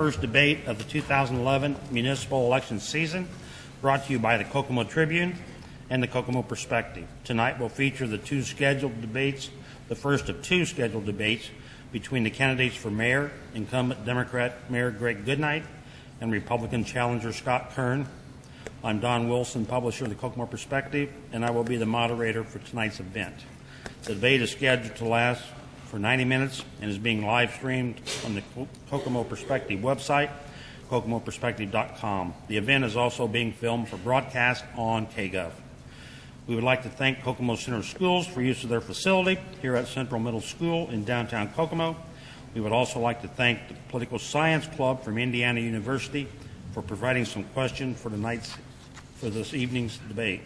first debate of the 2011 municipal election season, brought to you by the Kokomo Tribune and the Kokomo Perspective. Tonight will feature the two scheduled debates, the first of two scheduled debates between the candidates for mayor, incumbent Democrat Mayor Greg Goodnight and Republican challenger Scott Kern. I'm Don Wilson, publisher of the Kokomo Perspective, and I will be the moderator for tonight's event. The debate is scheduled to last for 90 minutes and is being live streamed on the Kokomo Perspective website, kokomoperspective.com. The event is also being filmed for broadcast on KGov. We would like to thank Kokomo Center Schools for use of their facility here at Central Middle School in downtown Kokomo. We would also like to thank the Political Science Club from Indiana University for providing some questions for this evening's debate.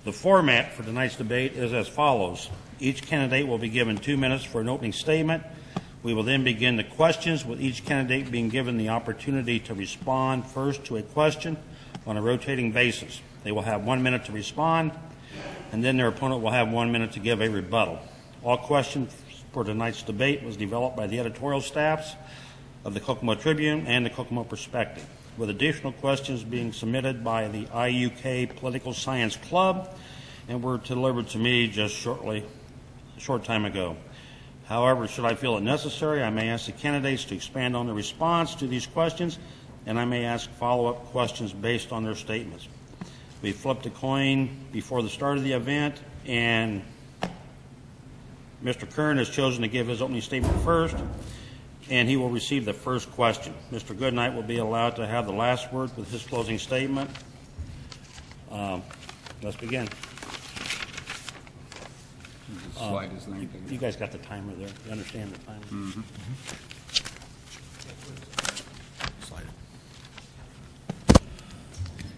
The format for tonight's debate is as follows. Each candidate will be given 2 minutes for an opening statement. We will then begin the questions, with each candidate being given the opportunity to respond first to a question on a rotating basis. They will have 1 minute to respond, and then their opponent will have 1 minute to give a rebuttal. All questions for tonight's debate was developed by the editorial staffs of the Kokomo Tribune and the Kokomo Perspective, with additional questions being submitted by the IUK Political Science Club and were delivered to me just a short time ago. However, should I feel it necessary, I may ask the candidates to expand on the response to these questions, and I may ask follow-up questions based on their statements. We flipped a coin before the start of the event, and Mr. Kern has chosen to give his opening statement first, and he will receive the first question. Mr. Goodnight will be allowed to have the last word with his closing statement. Let's begin. You guys got the timer there. You understand the timer? Mm-hmm.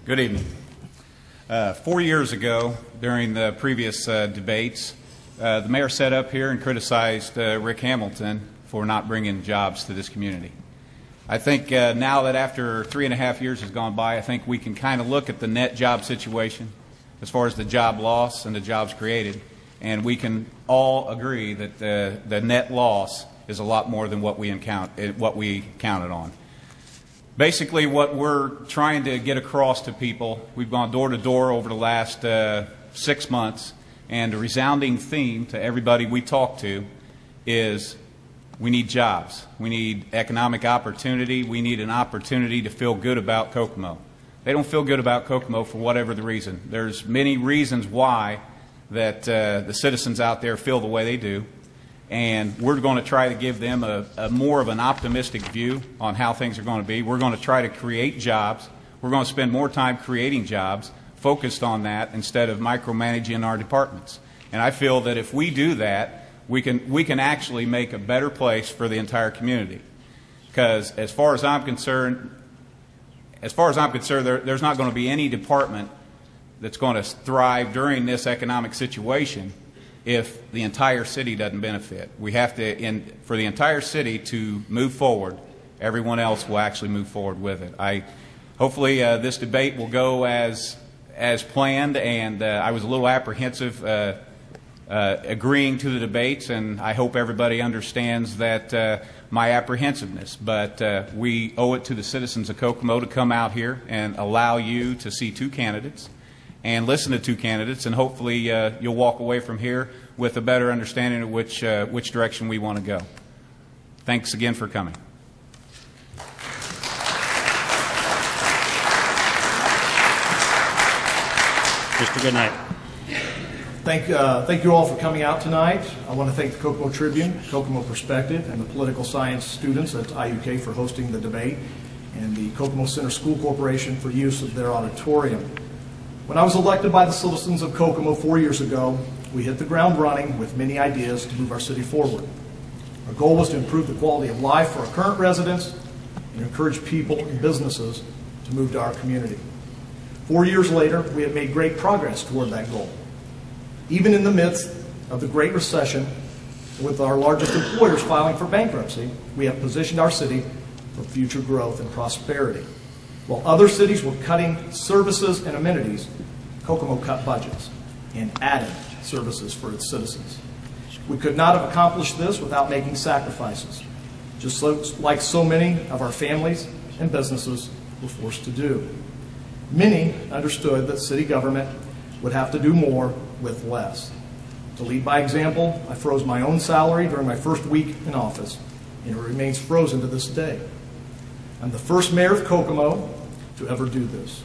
Good evening. 4 years ago, during the previous debates, the mayor sat up here and criticized Rick Hamilton for not bringing jobs to this community. I think now that after 3.5 years has gone by, I think we can kind of look at the net job situation as far as the job loss and the jobs created, and we can all agree that the net loss is a lot more than what we counted on. Basically, what we're trying to get across to people, we've gone door to door over the last 6 months, and a resounding theme to everybody we talk to is we need jobs. We need economic opportunity. We need an opportunity to feel good about Kokomo. They don't feel good about Kokomo for whatever the reason. There's many reasons why that the citizens out there feel the way they do, and we're going to try to give them a more of an optimistic view on how things are going to be. We're going to try to create jobs. We're going to spend more time creating jobs, focused on that instead of micromanaging our departments. And I feel that if we do that, we can actually make a better place for the entire community. Because as far as I'm concerned, there's not going to be any department that's going to thrive during this economic situation if the entire city doesn't benefit. We have to, for the entire city to move forward, everyone else will actually move forward with it. Hopefully this debate will go as planned, and I was a little apprehensive agreeing to the debates, and I hope everybody understands that my apprehensiveness. But we owe it to the citizens of Kokomo to come out here and allow you to see two candidates and listen to two candidates, and hopefully you'll walk away from here with a better understanding of which direction we want to go. Thanks again for coming. Mr. Goodnight. Thank you all for coming out tonight. I want to thank the Kokomo Tribune, Kokomo Perspective, and the political science students at IUK for hosting the debate, and the Kokomo Center School Corporation for use of their auditorium. When I was elected by the citizens of Kokomo 4 years ago, we hit the ground running with many ideas to move our city forward. Our goal was to improve the quality of life for our current residents and encourage people and businesses to move to our community. 4 years later, we have made great progress toward that goal. Even in the midst of the Great Recession, with our largest employers filing for bankruptcy, we have positioned our city for future growth and prosperity. While other cities were cutting services and amenities, Kokomo cut budgets and added services for its citizens. We could not have accomplished this without making sacrifices. just like so many of our families and businesses were forced to do. Many understood that city government would have to do more with less. To lead by example, I froze my own salary during my first week in office, and it remains frozen to this day. I'm the first mayor of Kokomo to ever do this.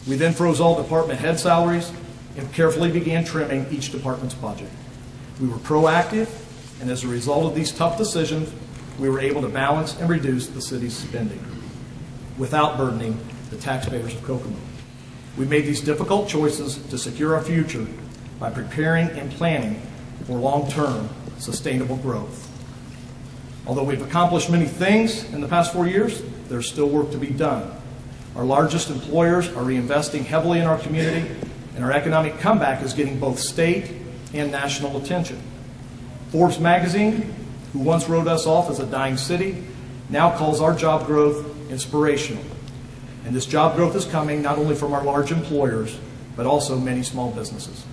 We then froze all department head salaries and carefully began trimming each department's budget. We were proactive, and as a result of these tough decisions, we were able to balance and reduce the city's spending without burdening the taxpayers of Kokomo. We made these difficult choices to secure our future by preparing and planning for long-term sustainable growth. Although we've accomplished many things in the past 4 years, there's still work to be done. Our largest employers are reinvesting heavily in our community, and our economic comeback is getting both state and national attention. Forbes magazine, who once wrote us off as a dying city, now calls our job growth inspirational. And this job growth is coming not only from our large employers, but also many small businesses.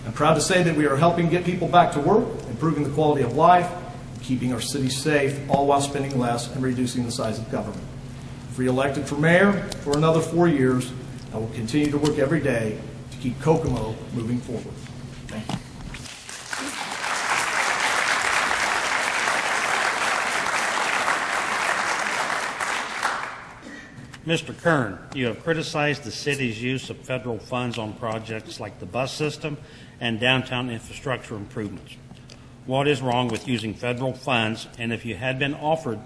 I'm proud to say that we are helping get people back to work, improving the quality of life, keeping our city safe, all while spending less and reducing the size of government. If re-elected for mayor for another 4 years, I will continue to work every day to keep Kokomo moving forward. Thank you. Mr. Kern, you have criticized the city's use of federal funds on projects like the bus system and downtown infrastructure improvements. What is wrong with using federal funds, and if you had been offered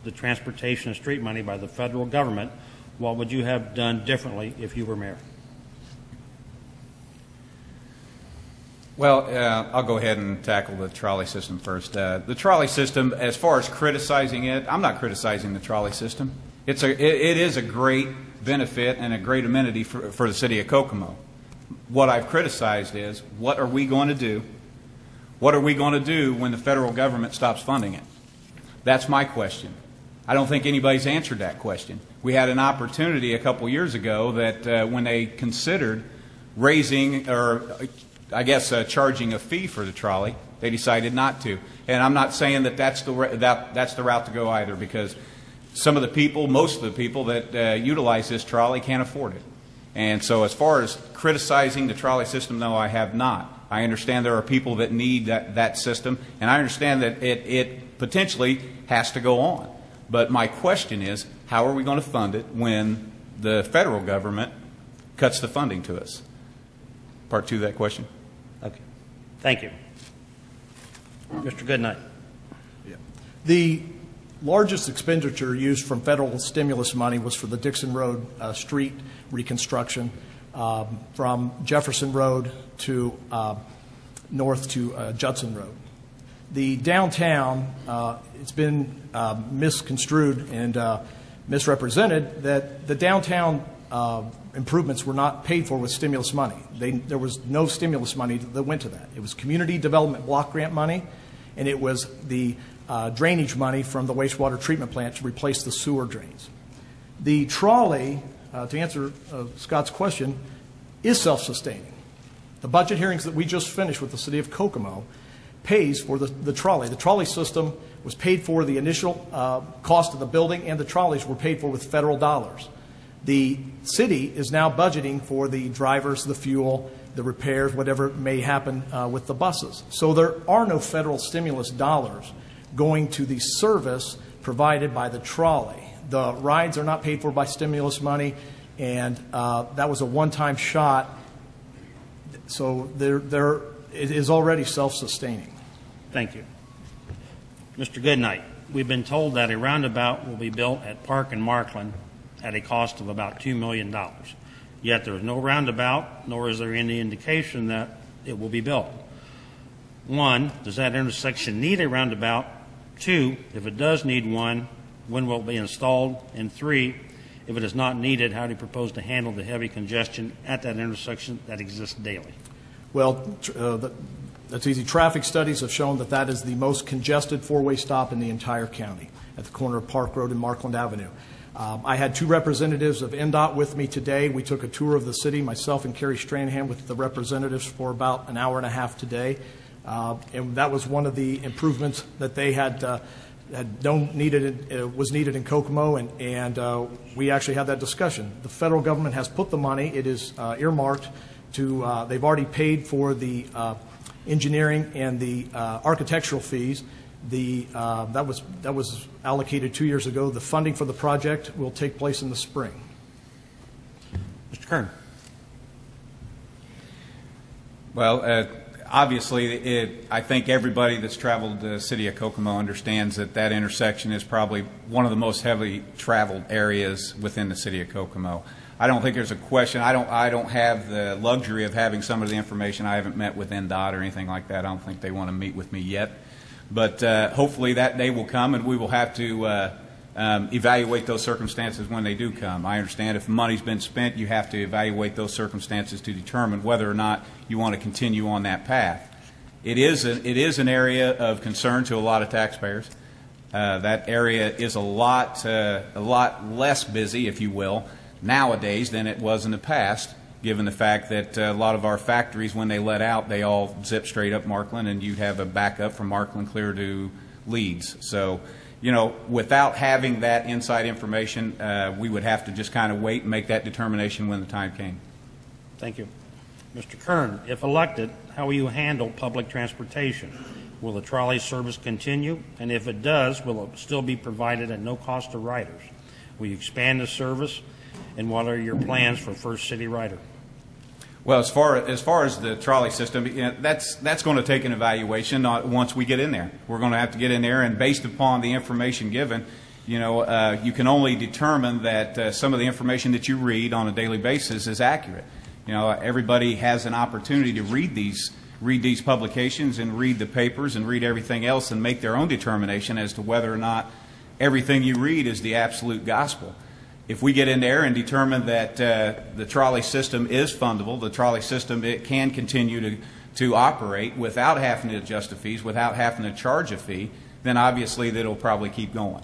the transportation and street money by the federal government, what would you have done differently if you were mayor? Well, I'll go ahead and tackle the trolley system first. The trolley system, as far as criticizing it, I'm not criticizing the trolley system. It is a great benefit and a great amenity for the city of Kokomo. What I've criticized is, what are we going to do? What are we going to do when the federal government stops funding it? That's my question. I don't think anybody's answered that question. We had an opportunity a couple years ago that when they considered raising, or I guess charging a fee for the trolley, they decided not to. And I'm not saying that that's the route to go either, because some of the people, most of the people that utilize this trolley can't afford it. And so as far as criticizing the trolley system, no, I have not. I understand there are people that need that system, and I understand that it potentially has to go on. But my question is, how are we going to fund it when the federal government cuts the funding to us? Part two of that question. Okay. Thank you. Mr. Goodnight. Yeah. The largest expenditure used from federal stimulus money was for the Dixon Road street reconstruction from Jefferson Road to north to Judson Road. The downtown, it's been misconstrued and misrepresented that the downtown improvements were not paid for with stimulus money. There was no stimulus money that went to that. It was community development block grant money, and it was the drainage money from the wastewater treatment plant to replace the sewer drains. The trolley, to answer Scott's question, is self-sustaining. The budget hearings that we just finished with the city of Kokomo pays for the trolley. The trolley system was paid for, the initial cost of the building, and the trolleys were paid for with federal dollars. The city is now budgeting for the drivers, the fuel, the repairs, whatever may happen with the buses. So there are no federal stimulus dollars going to the service provided by the trolley. The rides are not paid for by stimulus money, and that was a one-time shot. So it is already self-sustaining. Thank you. Mr. Goodnight, we've been told that a roundabout will be built at Park and Markland at a cost of about $2 million. Yet there is no roundabout, nor is there any indication that it will be built. One, does that intersection need a roundabout? Two, if it does need one, when will it be installed? And three, if it is not needed, how do you propose to handle the heavy congestion at that intersection that exists daily? Well, that's easy. Traffic studies have shown that that is the most congested four-way stop in the entire county at the corner of Park Road and Markland Avenue. I had two representatives of NDOT with me today. We took a tour of the city, myself and Kerry Stranahan with the representatives for about an hour and a half today. And that was one of the improvements that they had was needed in Kokomo, and we actually had that discussion. The federal government has put the money. It is earmarked to. They've already paid for the engineering and the architectural fees. That was allocated 2 years ago. The funding for the project will take place in the spring. Mr. Kern. Well, obviously, I think everybody that's traveled the city of Kokomo understands that that intersection is probably one of the most heavily traveled areas within the city of Kokomo. I don't think there's a question. I don't have the luxury of having some of the information. I haven't met with NDOT or anything like that. I don't think they want to meet with me yet. But hopefully that day will come, and we will have to evaluate those circumstances when they do come. I understand if money's been spent, you have to evaluate those circumstances to determine whether or not you want to continue on that path. It is an area of concern to a lot of taxpayers. That area is a lot less busy, if you will, nowadays than it was in the past, given the fact that a lot of our factories, when they let out, they all zip straight up Markland, and you have a backup from Markland clear to Leeds. So, you know, without having that inside information, we would have to just kind of wait and make that determination when the time came. Thank you. Mr. Kern, if elected, how will you handle public transportation? Will the trolley service continue? And if it does, will it still be provided at no cost to riders? Will you expand the service? And what are your plans for First City Rider? Well, as far as the trolley system, you know, that's going to take an evaluation once we get in there. We're going to have to get in there, and based upon the information given, you know, you can only determine that some of the information that you read on a daily basis is accurate. You know, everybody has an opportunity to read these publications and read the papers and read everything else and make their own determination as to whether or not everything you read is the absolute gospel. If we get in there and determine that the trolley system is fundable, the trolley system, it can continue to operate without having to adjust the fees, without having to charge a fee, then obviously that'll probably keep going.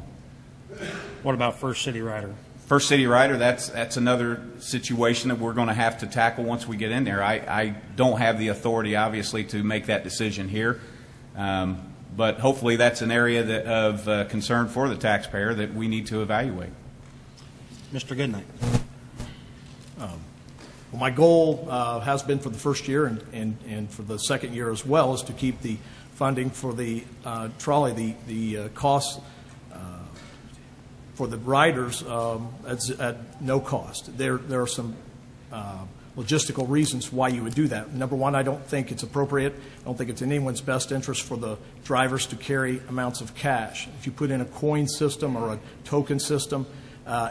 What about First City Rider? First City Rider, that's another situation that we're going to have to tackle once we get in there. I don't have the authority, obviously, to make that decision here. But hopefully that's an area of concern for the taxpayer that we need to evaluate. Mr. Goodnight. Well, my goal has been for the first year and for the second year as well is to keep the funding for the trolley, the costs for the riders at no cost. There are some logistical reasons why you would do that. Number one, I don't think it's appropriate. I don't think it's in anyone's best interest for the drivers to carry amounts of cash. If you put in a coin system or a token system,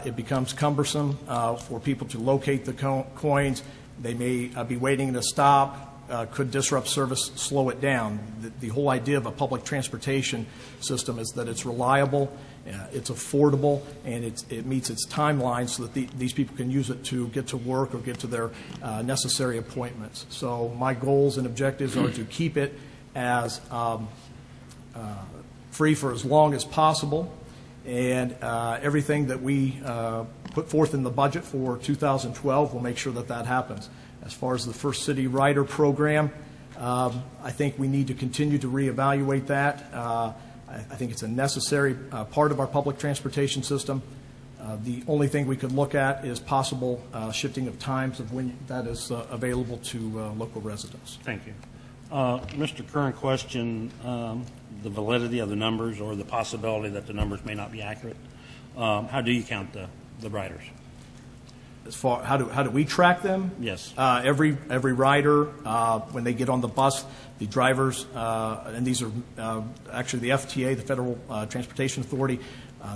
it becomes cumbersome for people to locate the coins. They may be waiting at a stop, could disrupt service, slow it down. The whole idea of a public transportation system is that it's reliable, it's affordable, and it meets its timeline so that these people can use it to get to work or get to their necessary appointments. So my goals and objectives are to keep it as free for as long as possible. And everything that we put forth in the budget for 2012 will make sure that that happens. As far as the First City Rider program, I think we need to continue to reevaluate that. I think it's a necessary part of our public transportation system. The only thing we could look at is possible shifting of times of when that is available to local residents. Thank you. Mr. Current question, the validity of the numbers or the possibility that the numbers may not be accurate. How do you count the riders? As far how do we track them? Yes. Every rider, when they get on the bus, the drivers, and these are actually the FTA, the Federal Transportation Authority,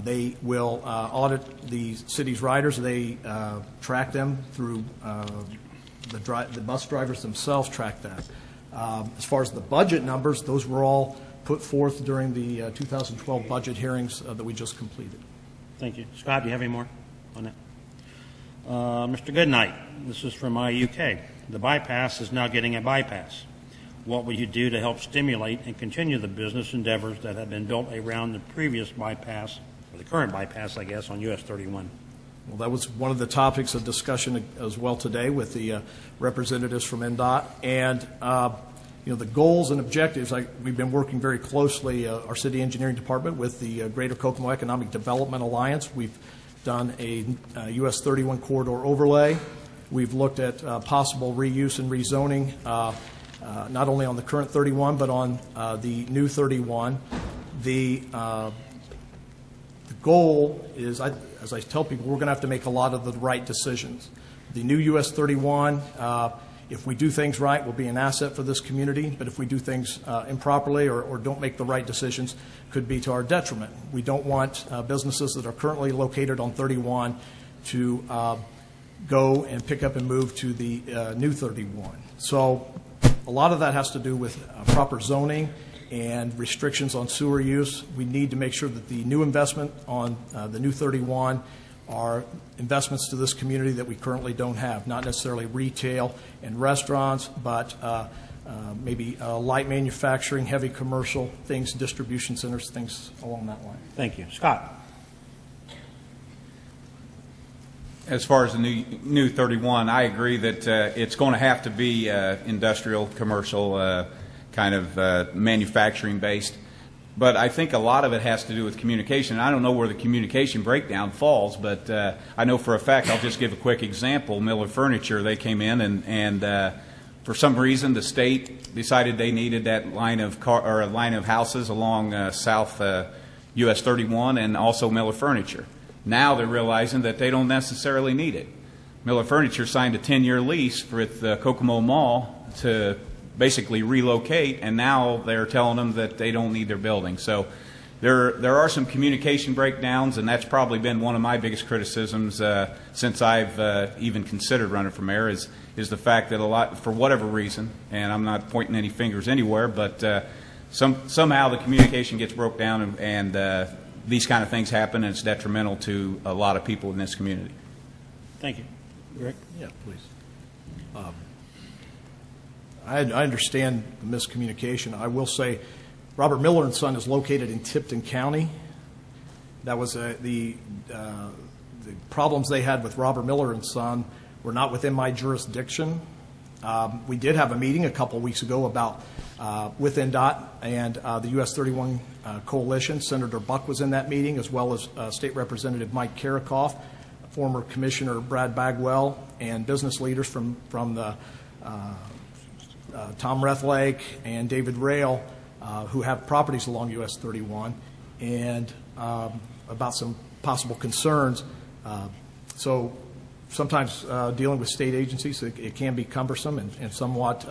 they will audit the city's riders. They track them through the bus drivers themselves track that. As far as the budget numbers, those were all put forth during the 2012 budget hearings that we just completed. Thank you. Scott, do you have any more on that? Mr. Goodnight, this is from IUK. The bypass is now getting a bypass. What will you do to help stimulate and continue the business endeavors that have been built around the previous bypass, or the current bypass, I guess, on US 31? Well, that was one of the topics of discussion as well today with the representatives from NDOT. And The goals and objectives, we've been working very closely, our city engineering department, with the Greater Kokomo Economic Development Alliance. We've done a US 31 corridor overlay. We've looked at possible reuse and rezoning, not only on the current 31, but on the new 31. The goal is, as I tell people, we're going to have to make a lot of the right decisions. The new US 31, if we do things right, will be an asset for this community, but if we do things improperly or don't make the right decisions, could be to our detriment. We don't want businesses that are currently located on 31 to go and pick up and move to the new 31. So a lot of that has to do with proper zoning and restrictions on sewer use. We need to make sure that the new investment on the new 31 are investments to this community that we currently don't have, not necessarily retail and restaurants, but maybe light manufacturing, heavy commercial things, distribution centers, things along that line. Thank you. Scott? As far as the new 31, I agree that it's going to have to be industrial, commercial, kind of manufacturing based. But I think a lot of it has to do with communication. I don't know where the communication breakdown falls, but I know for a fact, I'll just give a quick example. Miller Furniture, they came in and for some reason the state decided they needed that line of houses along South US 31 and also Miller Furniture. Now they're realizing that they don't necessarily need it. Miller Furniture signed a 10-year lease with the Kokomo Mall to basically relocate, and now they're telling them that they don't need their building. So there are some communication breakdowns, and that's probably been one of my biggest criticisms since I've even considered running for mayor is the fact that a lot, for whatever reason, and I'm not pointing any fingers anywhere, but somehow the communication gets broke down and these kind of things happen, and it's detrimental to a lot of people in this community. Thank you. Rick? Yeah, please. I understand the miscommunication. I will say Robert Miller and Son is located in Tipton County. That was the problems they had with Robert Miller and Son were not within my jurisdiction. We did have a meeting a couple weeks ago about with NDOT and the US 31 coalition. Senator Buck was in that meeting, as well as State Representative Mike Karakoff, former Commissioner Brad Bagwell, and business leaders from the Tom Rethlake and David Rail, who have properties along US 31, and about some possible concerns. So sometimes dealing with state agencies, it can be cumbersome and somewhat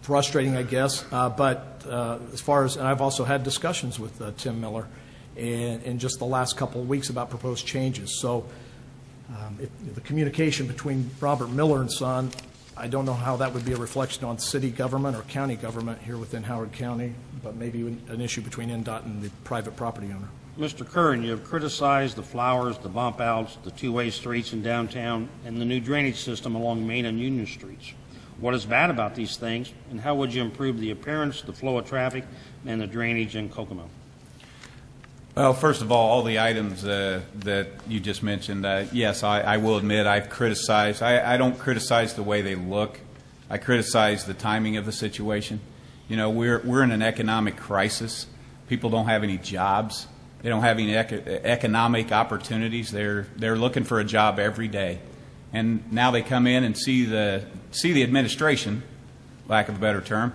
frustrating, I guess. But as far as, and I've also had discussions with Tim Miller in just the last couple of weeks about proposed changes. So the communication between Robert Miller and Son, I don't know how that would be a reflection on city government or county government here within Howard County, but maybe an issue between NDOT and the private property owner. Mr. Kern, you have criticized the flowers, the bump outs, the two-way streets in downtown, and the new drainage system along Main and Union Streets. What is bad about these things, and how would you improve the appearance, the flow of traffic, and the drainage in Kokomo? Well, first of all the items that you just mentioned, yes, I will admit I've criticized. I don't criticize the way they look. I criticize the timing of the situation. You know, we're in an economic crisis. People don't have any jobs. They don't have any economic opportunities. They're looking for a job every day, and now they come in and see the administration, lack of a better term,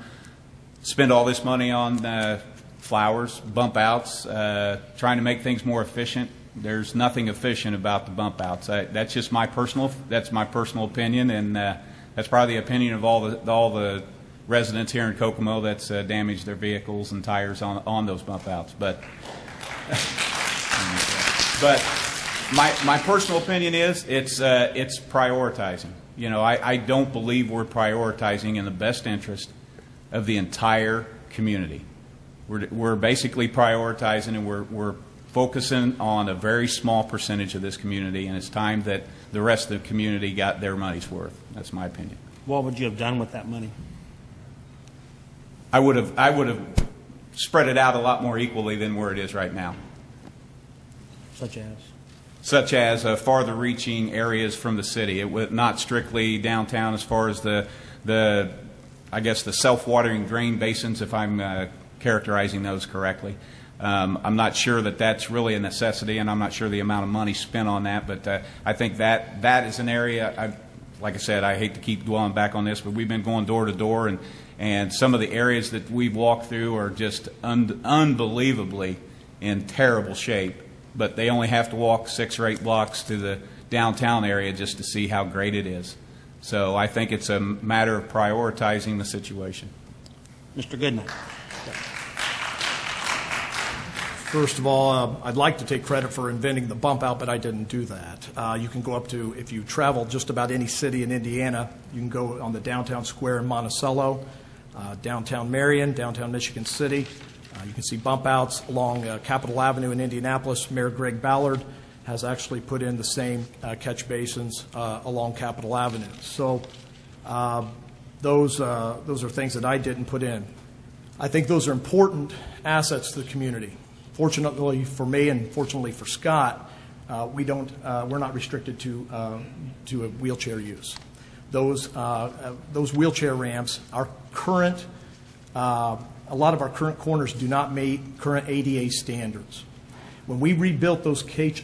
spend all this money on flowers, bump outs, trying to make things more efficient. There's nothing efficient about the bump outs. That's just my personal opinion, and that's probably the opinion of all the residents here in Kokomo that's damaged their vehicles and tires on those bump outs. But my personal opinion is it's prioritizing. You know, I don't believe we're prioritizing in the best interest of the entire community. We're basically prioritizing, and we're focusing on a very small percentage of this community, and it's time that the rest of the community got their money's worth. That's my opinion. What would you have done with that money? I would have spread it out a lot more equally than where it is right now. Such as? such as farther reaching areas from the city. It was not strictly downtown as far as the I guess the self-watering drain basins, if I'm characterizing those correctly. I'm not sure that that's really a necessity, and I'm not sure the amount of money spent on that, but I think that is an area, like I said, I hate to keep dwelling back on this, but we've been going door to door, and some of the areas that we've walked through are just unbelievably in terrible shape, but they only have to walk 6 or 8 blocks to the downtown area just to see how great it is. So I think it's a matter of prioritizing the situation. Mr. Goodnight. First of all, I'd like to take credit for inventing the bump out, but I didn't do that. You can go up to, if you travel just about any city in Indiana, you can go on the downtown square in Monticello, downtown Marion, downtown Michigan City. You can see bump outs along Capitol Avenue in Indianapolis. Mayor Greg Ballard has actually put in the same catch basins along Capitol Avenue. So those are things that I didn't put in. I think those are important assets to the community. Fortunately for me and fortunately for Scott, we're not restricted to a wheelchair use. Those wheelchair ramps, a lot of our current corners do not meet current ADA standards. When we rebuilt those catch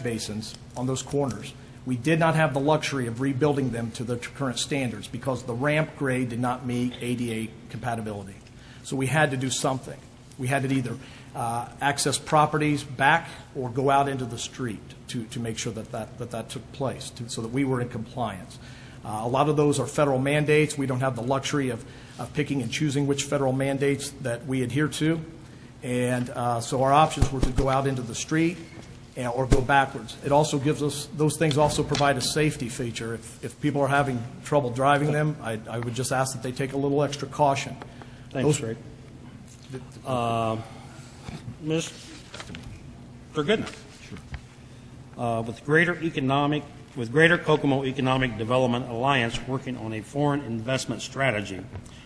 basins on those corners, we did not have the luxury of rebuilding them to the current standards because the ramp grade did not meet ADA compatibility. So we had to do something. We had to either access properties back or go out into the street to make sure that took place, so that we were in compliance. A lot of those are federal mandates. We don't have the luxury of picking and choosing which federal mandates that we adhere to. And so our options were to go out into the street or go backwards. It also gives us, those things also provide a safety feature. If people are having trouble driving them, I would just ask that they take a little extra caution. Thanks, Rick. Mr. Goodnight. Sure. With Greater Kokomo Economic Development Alliance working on a foreign investment strategy,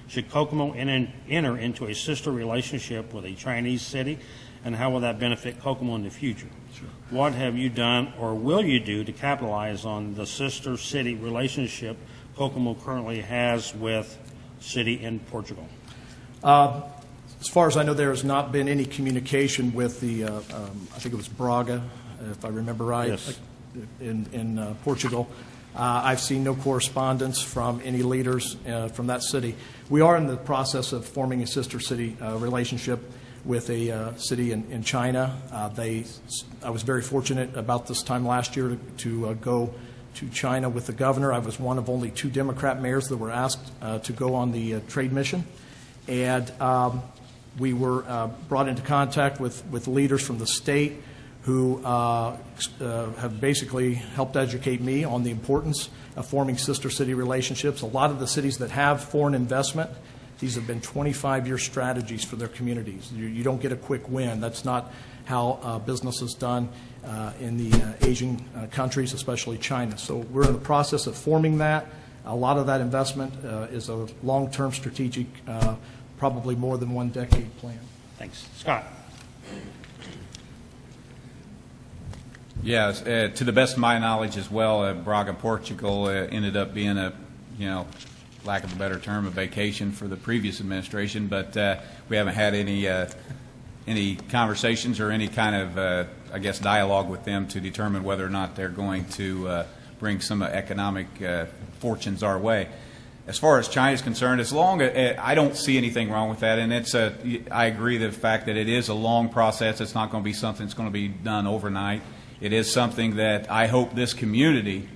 should Kokomo enter into a sister relationship with a Chinese city, and how will that benefit Kokomo in the future? Sure. What have you done or will you do to capitalize on the sister city relationship Kokomo currently has with city in Portugal? As far as I know, there has not been any communication with the, I think it was Braga, if I remember right, yes, in Portugal. I've seen no correspondence from any leaders from that city. We are in the process of forming a sister city relationship with a city in China. I was very fortunate about this time last year to go to China with the governor. I was one of only 2 Democrat mayors that were asked to go on the trade mission. And we were brought into contact with leaders from the state who have basically helped educate me on the importance of forming sister city relationships. A lot of the cities that have foreign investment, these have been 25-year strategies for their communities. You don't get a quick win. That's not how business is done in the Asian countries, especially China. So we're in the process of forming that. A lot of that investment is a long-term strategic, probably more than 1 decade plan. Thanks. Scott. Yes, to the best of my knowledge as well, Braga, Portugal ended up being a, lack of a better term, a vacation for the previous administration, but we haven't had any conversations or any kind of, dialogue with them to determine whether or not they're going to bring some economic fortunes our way. As far as China is concerned, I don't see anything wrong with that, and I agree with the fact that it is a long process. It's not going to be something that's going to be done overnight. It is something that I hope this community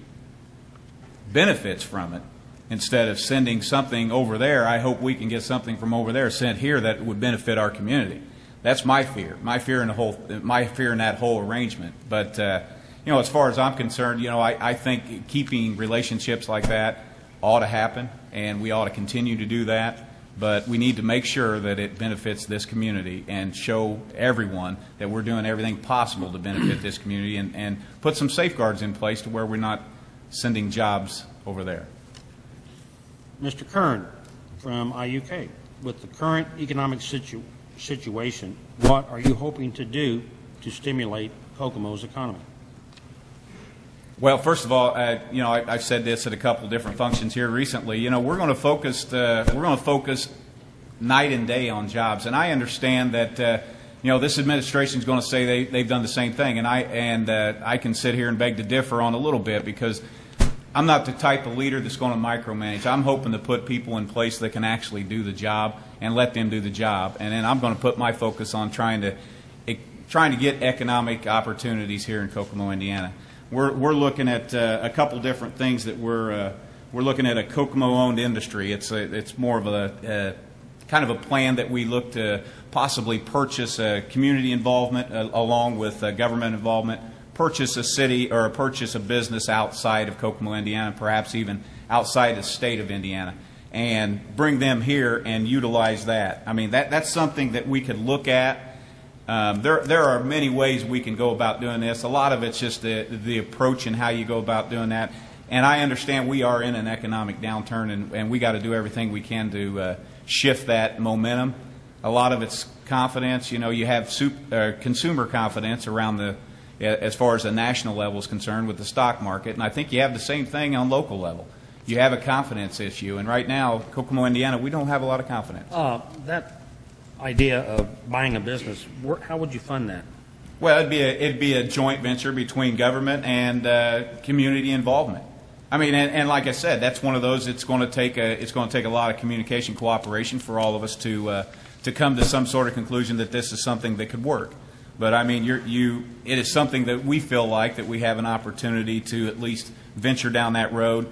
benefits from it. Instead of sending something over there, I hope we can get something from over there sent here that would benefit our community. That's my fear. My fear in that whole arrangement. But as far as I'm concerned, I think keeping relationships like that ought to happen, and we ought to continue to do that. But we need to make sure that it benefits this community and show everyone that we're doing everything possible to benefit this community, and put some safeguards in place to where we're not sending jobs over there. Mr. Kern from IUK, with the current economic situation, what are you hoping to do to stimulate Kokomo's economy? Well, first of all, I've said this at a couple different functions here recently. We're going to focus night and day on jobs, and I understand that this administration is going to say they've done the same thing, and I can sit here and beg to differ on a little bit, because I'm not the type of leader that's going to micromanage. I'm hoping to put people in place that can actually do the job and let them do the job, and then I'm going to put my focus on trying to get economic opportunities here in Kokomo, Indiana. We're looking at a couple different things that we're looking at a Kokomo-owned industry. It's more of a kind of a plan that we look to possibly purchase community involvement along with government involvement, purchase a city or purchase a business outside of Kokomo, Indiana, perhaps even outside the state of Indiana, and bring them here and utilize that. I mean, that's something that we could look at. There are many ways we can go about doing this. A lot of it's just the approach and how you go about doing that. And I understand we are in an economic downturn, and we got to do everything we can to shift that momentum. A lot of it's confidence. You have consumer confidence around as far as the national level is concerned with the stock market, and I think you have the same thing on local level. You have a confidence issue, and right now, Kokomo, Indiana, we don't have a lot of confidence. That idea of buying a business, how would you fund that? Well, it'd be a joint venture between government and community involvement. I mean, and like I said, that's one of those. It's going to take a lot of communication, cooperation for all of us to come to some sort of conclusion that this is something that could work. But I mean, it is something that we feel like that we have an opportunity to at least venture down that road,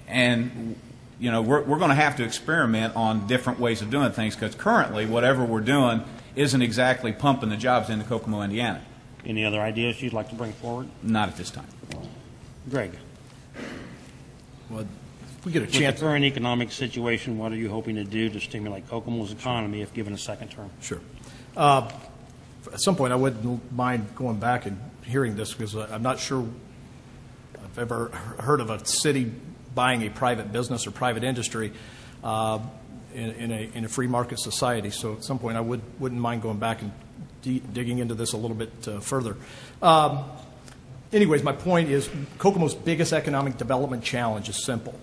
and we're going to have to experiment on different ways of doing things, because currently whatever we're doing isn't exactly pumping the jobs into Kokomo, Indiana. Any other ideas you'd like to bring forward? Not at this time. Greg. Well, if we get a With chance. the current economic situation, what are you hoping to do to stimulate Kokomo's economy if given a second term? Sure. At some point, I wouldn't mind going back and hearing this, because I'm not sure I've ever heard of a city buying a private business or private industry in a free market society. So at some point, I wouldn't mind going back and digging into this a little bit further. Anyways, my point is Kokomo's biggest economic development challenge is simple.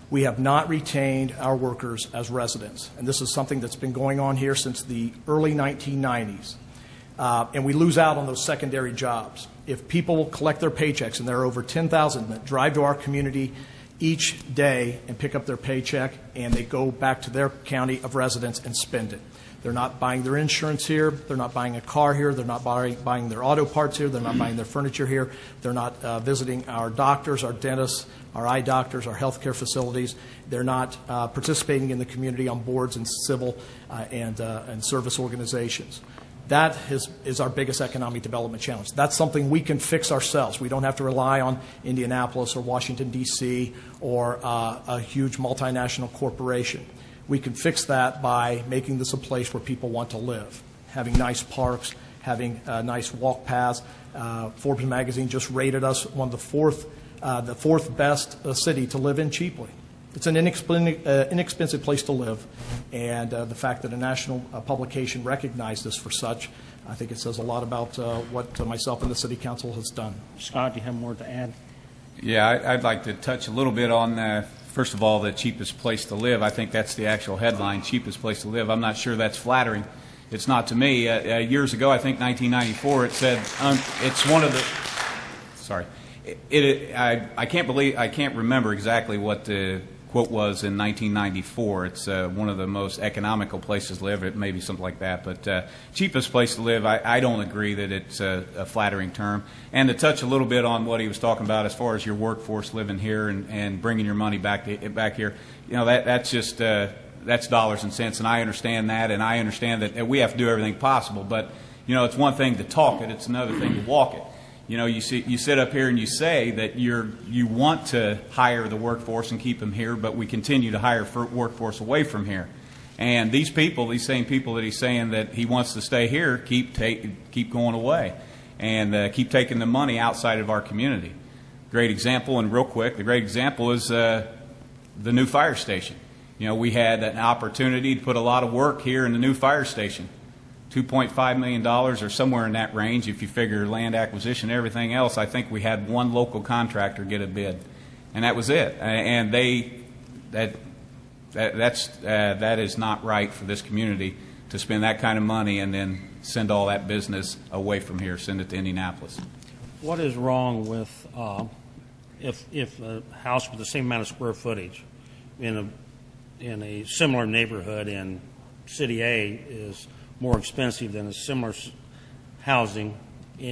We have not retained our workers as residents, and this is something that's been going on here since the early 1990s. And we lose out on those secondary jobs. If people collect their paychecks, and there are over 10,000 that drive to our community each day and pick up their paycheck, and they go back to their county of residence and spend it. They're not buying their insurance here. They're not buying a car here. They're not buying their auto parts here. They're not buying their furniture here. They're not visiting our doctors, our dentists, our eye doctors, our healthcare facilities. They're not participating in the community on boards and civil and service organizations. That is our biggest economic development challenge. That's something we can fix ourselves. We don't have to rely on Indianapolis or Washington, D.C., or a huge multinational corporation. We can fix that by making this a place where people want to live, having nice parks, having nice walk paths. Forbes magazine just rated us one of the fourth best city to live in cheaply. It's an inexpensive place to live, and the fact that a national publication recognized us for such, I think it says a lot about what myself and the City Council has done. Scott, do you have more to add? Yeah, I'd like to touch a little bit on, first of all, the cheapest place to live. I think that's the actual headline, cheapest place to live. I'm not sure that's flattering. It's not to me. Years ago, I think 1994, it said it's one of the, sorry, I can't remember exactly what the quote was in 1994. It's one of the most economical places to live. It may be something like that. But cheapest place to live, I don't agree that it's a flattering term. And to touch a little bit on what he was talking about as far as your workforce living here and bringing your money back here, that's just that's dollars and cents. And I understand that, and I understand that we have to do everything possible. But it's one thing to talk it; it's another thing to walk it. You sit up here and you say that you want to hire the workforce and keep them here, but we continue to hire workforce away from here. And these same people that he's saying that he wants to stay here, keep going away and keep taking the money outside of our community. Great example, and real quick, the great example is the new fire station. We had an opportunity to put a lot of work here in the new fire station. $2.5 million or somewhere in that range. If you figure land acquisition and everything else, I think we had one local contractor get a bid, and that was it. And that is not right for this community to spend that kind of money and then send all that business away from here, send it to Indianapolis. What is wrong with if a house with the same amount of square footage in a similar neighborhood in City A is more expensive than a similar housing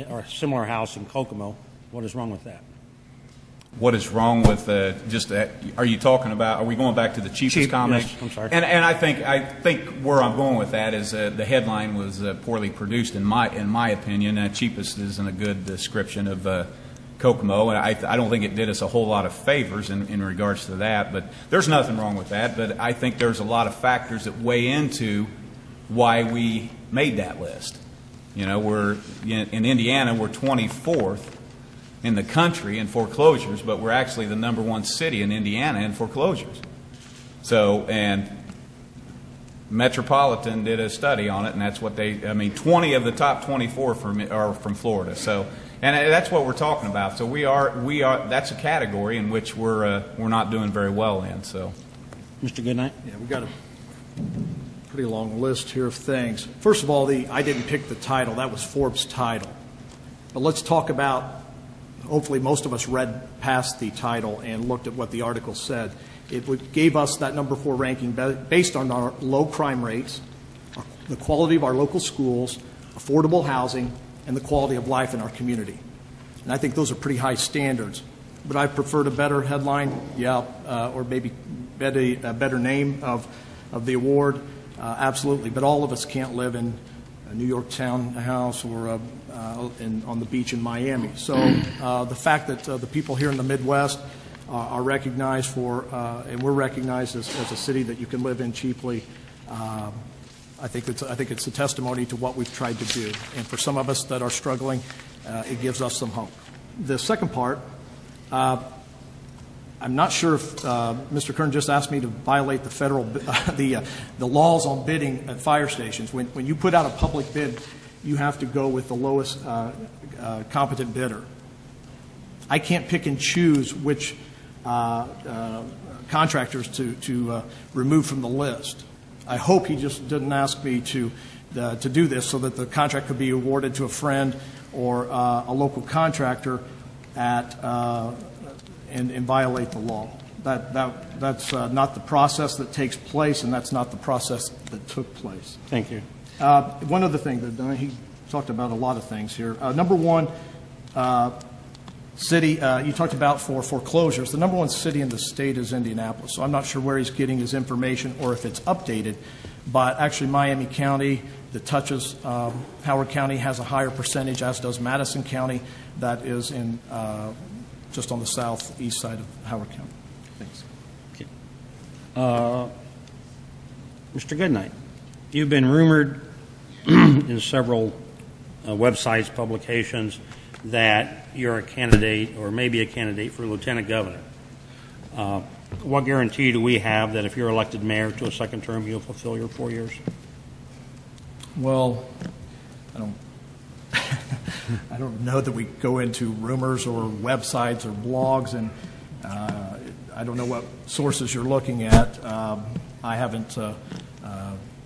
or similar house in Kokomo? What is wrong with that? What is wrong with are you talking about, are we going back to the cheapest comment? Yes, I'm sorry. And I think where I'm going with that is the headline was poorly produced in my opinion. Cheapest isn't a good description of Kokomo, and I don't think it did us a whole lot of favors in regards to that, but there's nothing wrong with that. But I think there's a lot of factors that weigh into why we made that list. You know, we're in Indiana, we're 24th in the country in foreclosures, but we're actually the #1 city in Indiana in foreclosures. So, and Metropolitan did a study on it, and that's what 20 of the top 24 are from Florida. So, and that's what we're talking about. So we are. That's a category in which we're not doing very well in. So, Mr. Goodnight? Yeah, we've got a pretty long list here of things. First of all, I didn't pick the title. That was Forbes' title. But let's talk about, hopefully most of us read past the title and looked at what the article said. It gave us that #4 ranking based on our low crime rates, the quality of our local schools, affordable housing, and the quality of life in our community. And I think those are pretty high standards. But I preferred a better headline, or maybe a better name of the award, absolutely. But all of us can't live in a New York townhouse or on the beach in Miami. So the fact that the people here in the Midwest are recognized for, and we're recognized as a city that you can live in cheaply, I think it's a testimony to what we've tried to do. And for some of us that are struggling, it gives us some hope. The second part, I'm not sure if Mr. Kern just asked me to violate the federal the laws on bidding at fire stations. When you put out a public bid, you have to go with the lowest competent bidder. I can't pick and choose which contractors to remove from the list. I hope he just didn't ask me to do this so that the contract could be awarded to a friend or a local contractor and violate the law. That's not the process that takes place, and that's not the process that took place. Thank you. One other thing that he talked about a lot of things here. #1 city, you talked about for foreclosures. The #1 city in the state is Indianapolis. So I'm not sure where he's getting his information or if it's updated. But actually Miami County that touches Howard County has a higher percentage, as does Madison County, that is in just on the southeast side of Howard County. Thanks. Okay. Mr. Goodnight, you've been rumored in several websites, publications, that you're a candidate or maybe a candidate for lieutenant governor. What guarantee do we have that if you're elected mayor to a second term, you'll fulfill your 4 years? Well, I don't know that we go into rumors or websites or blogs, and I don't know what sources you're looking at. I haven't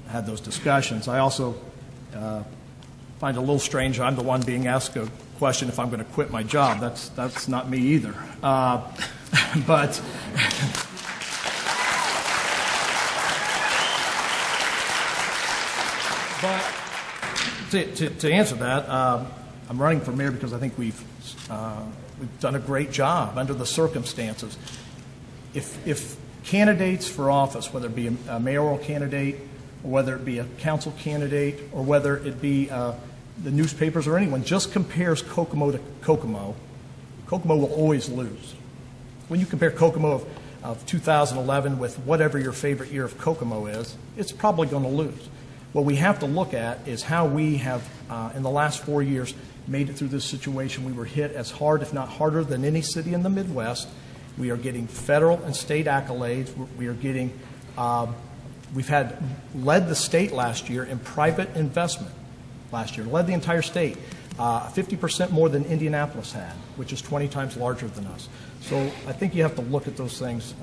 had those discussions. I also find it a little strange I'm the one being asked a question if I'm going to quit my job. That's not me either. But to answer that, I'm running for mayor because I think we've done a great job under the circumstances. If candidates for office, whether it be a mayoral candidate, or whether it be a council candidate, or whether it be the newspapers or anyone, just compares Kokomo to Kokomo, Kokomo will always lose. When you compare Kokomo of 2011 with whatever your favorite year of Kokomo is, it's probably going to lose. What we have to look at is how we have, in the last 4 years, made it through this situation. We were hit as hard, if not harder, than any city in the Midwest. We are getting federal and state accolades. We are getting, we've led the state last year in private investment. last year. Led the entire state, 50% more than Indianapolis had, which is 20 times larger than us. So I think you have to look at those things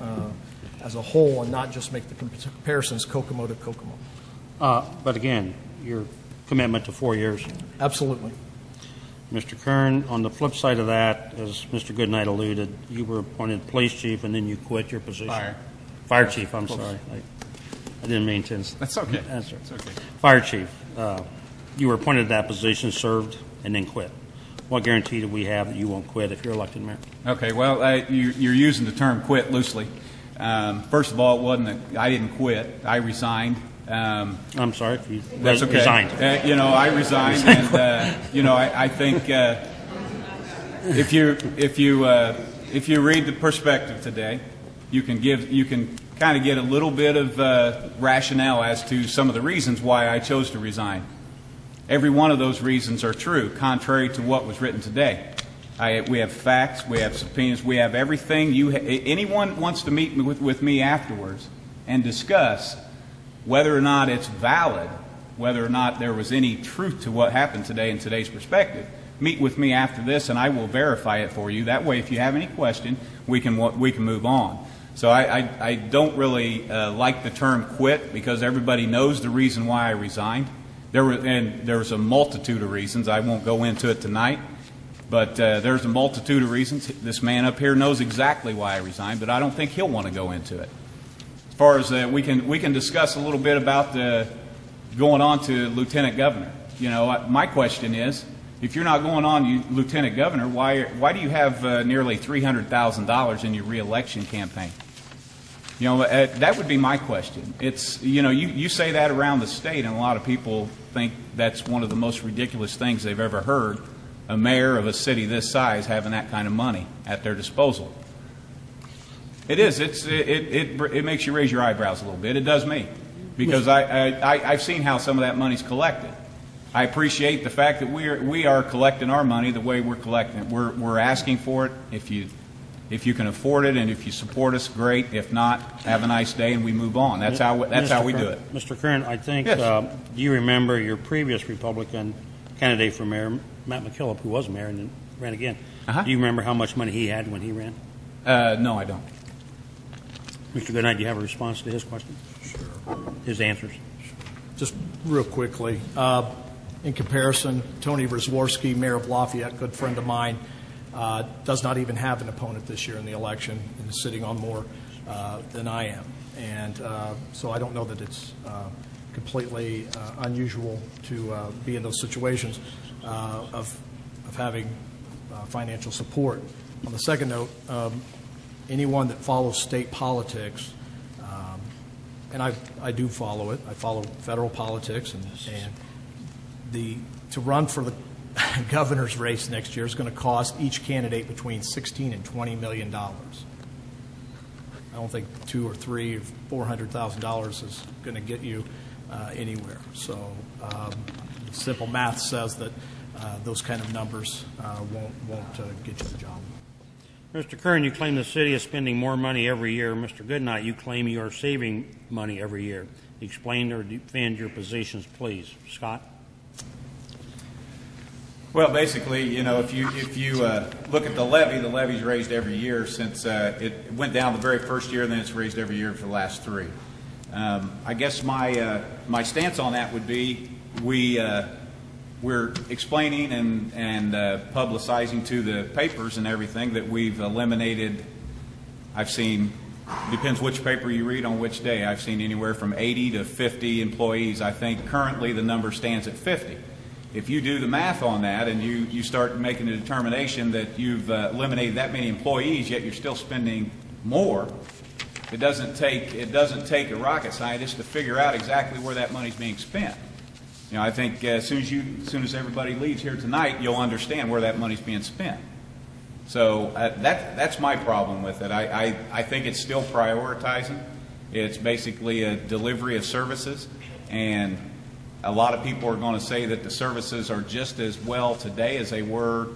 as a whole and not just make the comparisons Kokomo to Kokomo. But again, your commitment to 4 years. Absolutely. Mr. Kern, on the flip side of that, as Mr. Goodnight alluded, you were appointed police chief and then you quit your position. Fire chief, I'm sorry. I didn't mean to. That's okay. Answer. That's okay. Fire chief, you were appointed to that position, served, and then quit. What guarantee do we have that you won't quit if you're elected mayor? Okay, well, you're using the term quit loosely. First of all, I didn't quit. I resigned. I'm sorry if you That's okay. resigned. I resigned, and I think if you read the perspective today, you can kind of get a little bit of rationale as to some of the reasons why I chose to resign. Every one of those reasons are true, contrary to what was written today. We have facts, we have subpoenas, we have everything. Anyone wants to meet with me afterwards and discuss whether or not it's valid, whether or not there was any truth to what happened today in today's perspective, meet with me after this and I will verify it for you. That way, if you have any question, we can move on. So I don't really like the term quit because everybody knows the reason why I resigned. There was a multitude of reasons. I won't go into it tonight, but there's a multitude of reasons. This man up here knows exactly why I resigned, but I don't think he'll want to go into it. As far as we can discuss a little bit about going on to lieutenant governor. My question is, if you're not going on lieutenant governor, why do you have nearly $300,000 in your reelection campaign? That would be my question. It's you say that around the state, and a lot of people think that's one of the most ridiculous things they've ever heard. A mayor of a city this size having that kind of money at their disposal. It is. It makes you raise your eyebrows a little bit. It does me, because I've seen how some of that money's collected. I appreciate the fact that we are collecting our money the way we're collecting it. We're asking for it. If you can afford it and if you support us, great. If not, have a nice day and we move on. That's how we do it. Mr. Kern, I think, Yes. Do you remember your previous Republican candidate for mayor, Matt McKillop, who was mayor and then ran again? Uh-huh. Do you remember how much money he had when he ran? No, I don't. Mr. Goodnight, do you have a response to his question? Sure. His answers? Just real quickly, in comparison, Tony Wrzworski, mayor of Lafayette, good friend of mine, does not even have an opponent this year in the election and is sitting on more than I am. And so I don't know that it's completely unusual to be in those situations of having financial support. On the second note, anyone that follows state politics, and I do follow it. I follow federal politics, and to run for the governor's race next year is going to cost each candidate between $16 and $20 million. I don't think $200,000 or $300,000 or $400,000 is going to get you anywhere. So simple math says that those kind of numbers won't get you the job. Mr. Kern, you claim the city is spending more money every year. Mr. Goodnight, you claim you are saving money every year. Explain or defend your positions, please. Scott? Well, basically, if you look at the levy's raised every year since it went down the very first year, and then it's raised every year for the last 3. I guess my stance on that would be we're explaining and publicizing to the papers and everything that we've eliminated. I've seen, depends which paper you read on which day, I've seen anywhere from 80 to 50 employees. I think currently the number stands at 50. If you do the math on that and you start making a determination that you've eliminated that many employees, yet you're still spending more, it doesn't take a rocket scientist to figure out exactly where that money's being spent. I think as soon as everybody leaves here tonight, you'll understand where that money's being spent. So that's my problem with it. I think it's still prioritizing. It's basically a delivery of services, and a lot of people are going to say that the services are just as well today as they were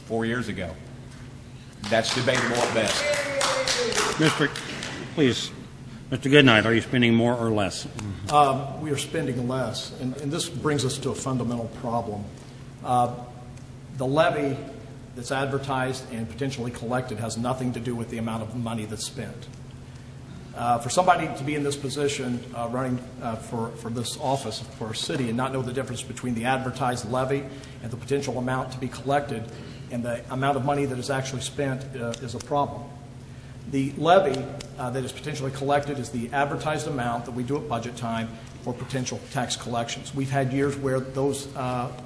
4 years ago. That's debatable at best. Please, Mr. Goodnight, are you spending more or less? We are spending less, and this brings us to a fundamental problem. The levy that's advertised and potentially collected has nothing to do with the amount of money that's spent. For somebody to be in this position running for this office for a city and not know the difference between the advertised levy and the potential amount to be collected and the amount of money that is actually spent is a problem. The levy that is potentially collected is the advertised amount that we do at budget time for potential tax collections. We've had years where those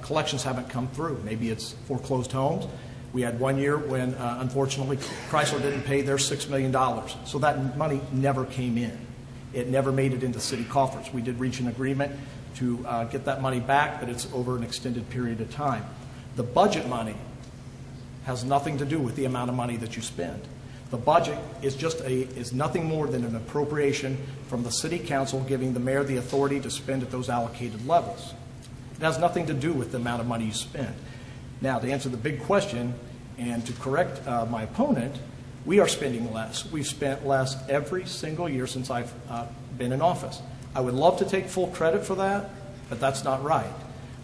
collections haven't come through. Maybe it's foreclosed homes. We had one year when, unfortunately, Chrysler didn't pay their $6 million. So that money never came in. It never made it into city coffers. We did reach an agreement to get that money back, but it's over an extended period of time. The budget money has nothing to do with the amount of money that you spend. The budget is nothing more than an appropriation from the city council giving the mayor the authority to spend at those allocated levels. It has nothing to do with the amount of money you spend. Now, to answer the big question and to correct my opponent, we are spending less. We've spent less every single year since I've been in office. I would love to take full credit for that, but that's not right.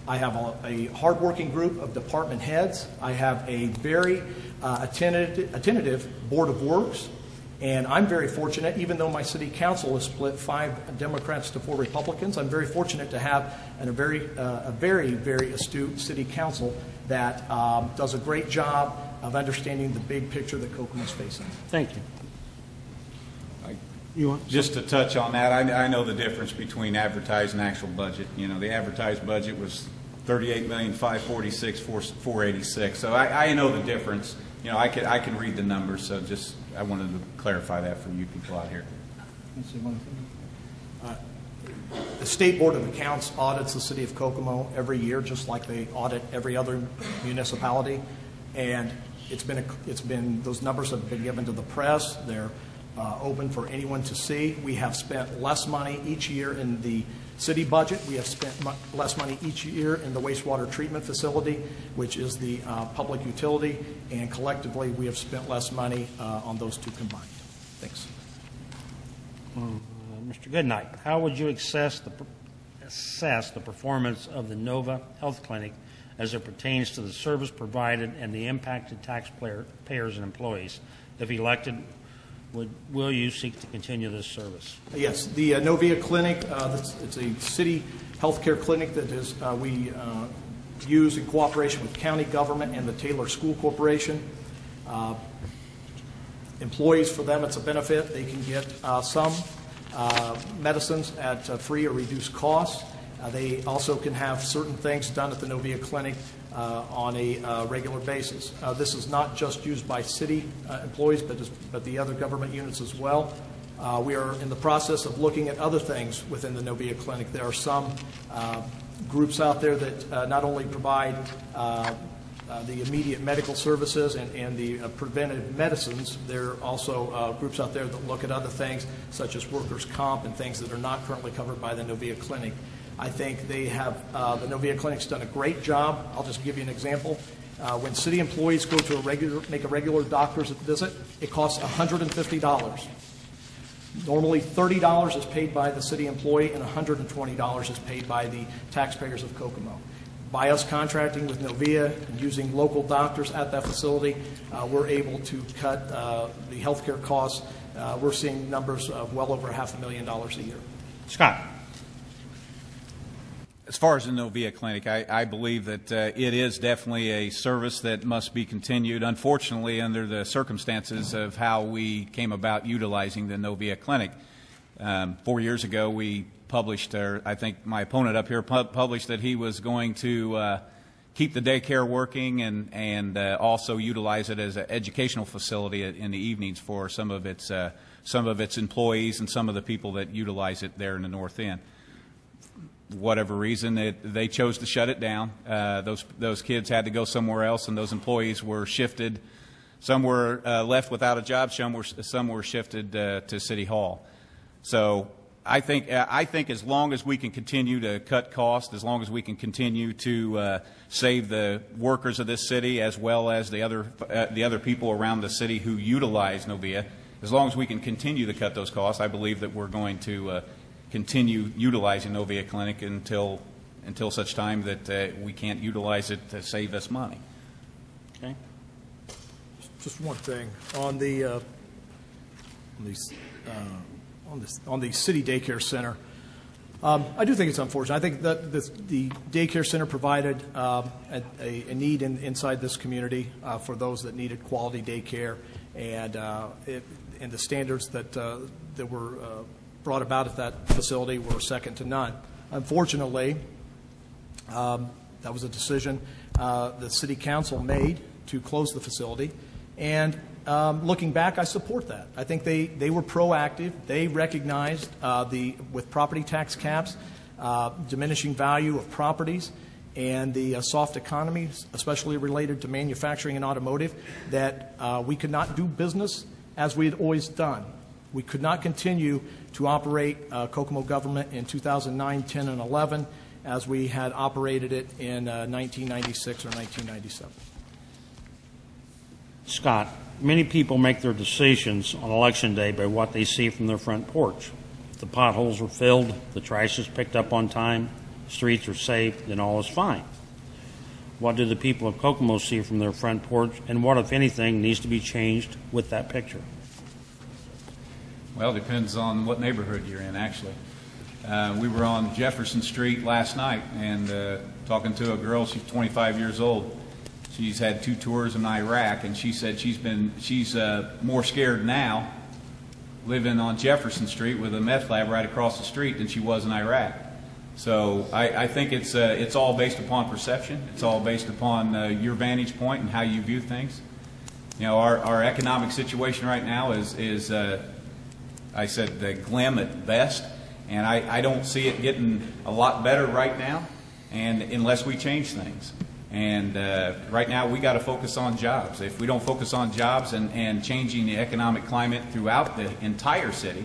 I have a hardworking group of department heads. I have a very attentive board of works, and I'm very fortunate, even though my city council is split 5 Democrats to 4 Republicans, I'm very fortunate to have a very astute city council that does a great job of understanding the big picture that Kokomo is facing. Thank you. Just to touch on that, I know the difference between advertised and actual budget. You know, the advertised budget was $38,546,486. So I know the difference. You know, I can read the numbers. So just I wanted to clarify that for you people out here. Let's see one thing. The State Board of Accounts audits the city of Kokomo every year, just like they audit every other municipality. And it's been those numbers have been given to the press. They're open for anyone to see. We have spent less money each year in the city budget. We have spent less money each year in the wastewater treatment facility, which is the public utility, and collectively we have spent less money on those two combined. Thanks. Mr. Goodnight, how would you assess the performance of the Nova Health Clinic as it pertains to the service provided and the impacted taxpayers and employees? If elected, will you seek to continue this service? Yes, the Novia Clinic, it's a city healthcare clinic that is we use in cooperation with county government and the Taylor School Corporation. Employees, for them, it's a benefit. They can get some medicines at free or reduced cost. They also can have certain things done at the Novia Clinic on a regular basis. This is not just used by city employees, but the other government units as well. We are in the process of looking at other things within the Novia Clinic. There are some groups out there that not only provide the immediate medical services and the preventive medicines, there are also groups out there that look at other things, such as workers' comp and things that are not currently covered by the Novia Clinic. I think they have, the Novia Clinic's done a great job. I'll just give you an example. When city employees go to make a regular doctor's visit, it costs $150. Normally $30 is paid by the city employee and $120 is paid by the taxpayers of Kokomo. By us contracting with Novia and using local doctors at that facility, we're able to cut the healthcare costs. We're seeing numbers of well over $500,000 a year. Scott. As far as the Novia Clinic, I believe that it is definitely a service that must be continued. Unfortunately, under the circumstances of how we came about utilizing the Novia Clinic, 4 years ago we published, or I think my opponent up here published that he was going to keep the daycare working and also utilize it as an educational facility in the evenings for some of its employees and some of the people that utilize it there in the North End. Whatever reason, they chose to shut it down. Those kids had to go somewhere else, and those employees were shifted. Some were left without a job. Some were shifted to City Hall. So I think as long as we can continue to cut costs, as long as we can continue to save the workers of this city as well as the other people around the city who utilize Novia, as long as we can continue to cut those costs, I believe that we're going to continue utilizing Novia Clinic until such time that we can't utilize it to save us money. Okay. Just one thing on the city daycare center. I do think it's unfortunate. I think that the daycare center provided a need inside this community for those that needed quality daycare, and the standards that were brought about at that facility were second to none. Unfortunately, that was a decision the city council made to close the facility, and looking back, I support that. I think they were proactive. They recognized with property tax caps, diminishing value of properties, and the soft economy, especially related to manufacturing and automotive, that we could not do business as we had always done. We could not continue to operate Kokomo government in 2009, 10, and 11 as we had operated it in 1996 or 1997. Scott, many people make their decisions on Election Day by what they see from their front porch. If the potholes are filled, the trash is picked up on time, streets are safe, then all is fine. What do the people of Kokomo see from their front porch, and what, if anything, needs to be changed with that picture? Well, it depends on what neighborhood you're in, actually. We were on Jefferson Street last night and talking to a girl. She's 25 years old. She's had 2 tours in Iraq, and she said she's more scared now living on Jefferson Street with a meth lab right across the street than she was in Iraq. So I think it's all based upon perception. It's all based upon your vantage point and how you view things. You know, our economic situation right now is I said glim at best, and I don't see it getting a lot better right now, and unless we change things. And right now we got to focus on jobs. If we don't focus on jobs and changing the economic climate throughout the entire city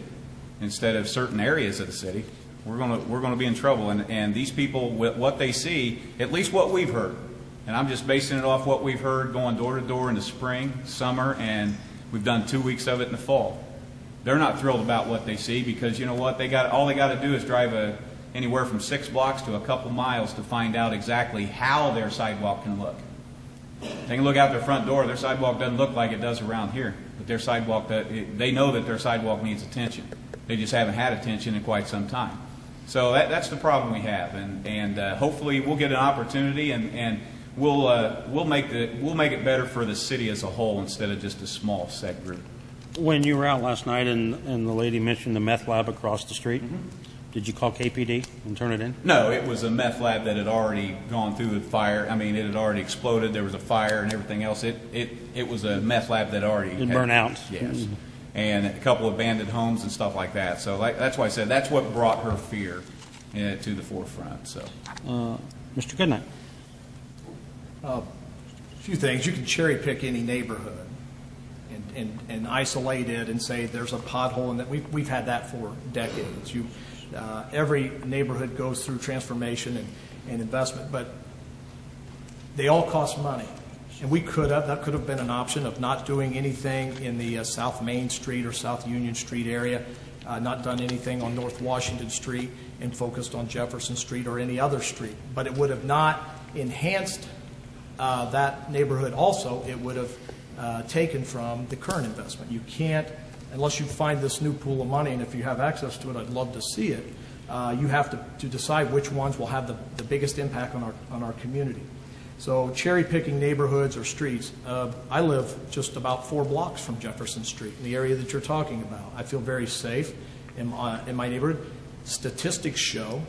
instead of certain areas of the city, we're going to be in trouble. And these people, what they see, at least what we've heard, and I'm just basing it off what we've heard going door to door in the spring, summer, and we've done 2 weeks of it in the fall. They're not thrilled about what they see because you know what, all they got to do is drive anywhere from 6 blocks to a couple miles to find out exactly how their sidewalk can look. They can look out their front door. Their sidewalk doesn't look like it does around here, but their sidewalk, they know that their sidewalk needs attention. They just haven't had attention in quite some time. So that's the problem we have, and hopefully we'll get an opportunity, and we'll make it better for the city as a whole instead of just a small set group. When you were out last night and the lady mentioned the meth lab across the street, did you call KPD and turn it in? No, it was a meth lab that had already gone through the fire. I mean, it had already exploded. There was a fire and everything else. It was a meth lab that already It burned out. Yes, and a couple of abandoned homes and stuff like that. So that's why I said that's what brought her fear to the forefront. So, Mr. Goodnight. A few things. You can cherry pick any neighborhood and isolate it and say there's a pothole, and that we've had that for decades. Every neighborhood goes through transformation and investment, but they all cost money. And that could have been an option of not doing anything in the South Main Street or South Union Street area, not done anything on North Washington Street, and focused on Jefferson Street or any other street. But it would have not enhanced that neighborhood. Also, it would have taken from the Kern investment. You can't, unless you find this new pool of money, and if you have access to it, I'd love to see it, you have to decide which ones will have the biggest impact on our community. So cherry-picking neighborhoods or streets, I live just about 4 blocks from Jefferson Street, in the area that you're talking about. I feel very safe in my neighborhood. Statistics show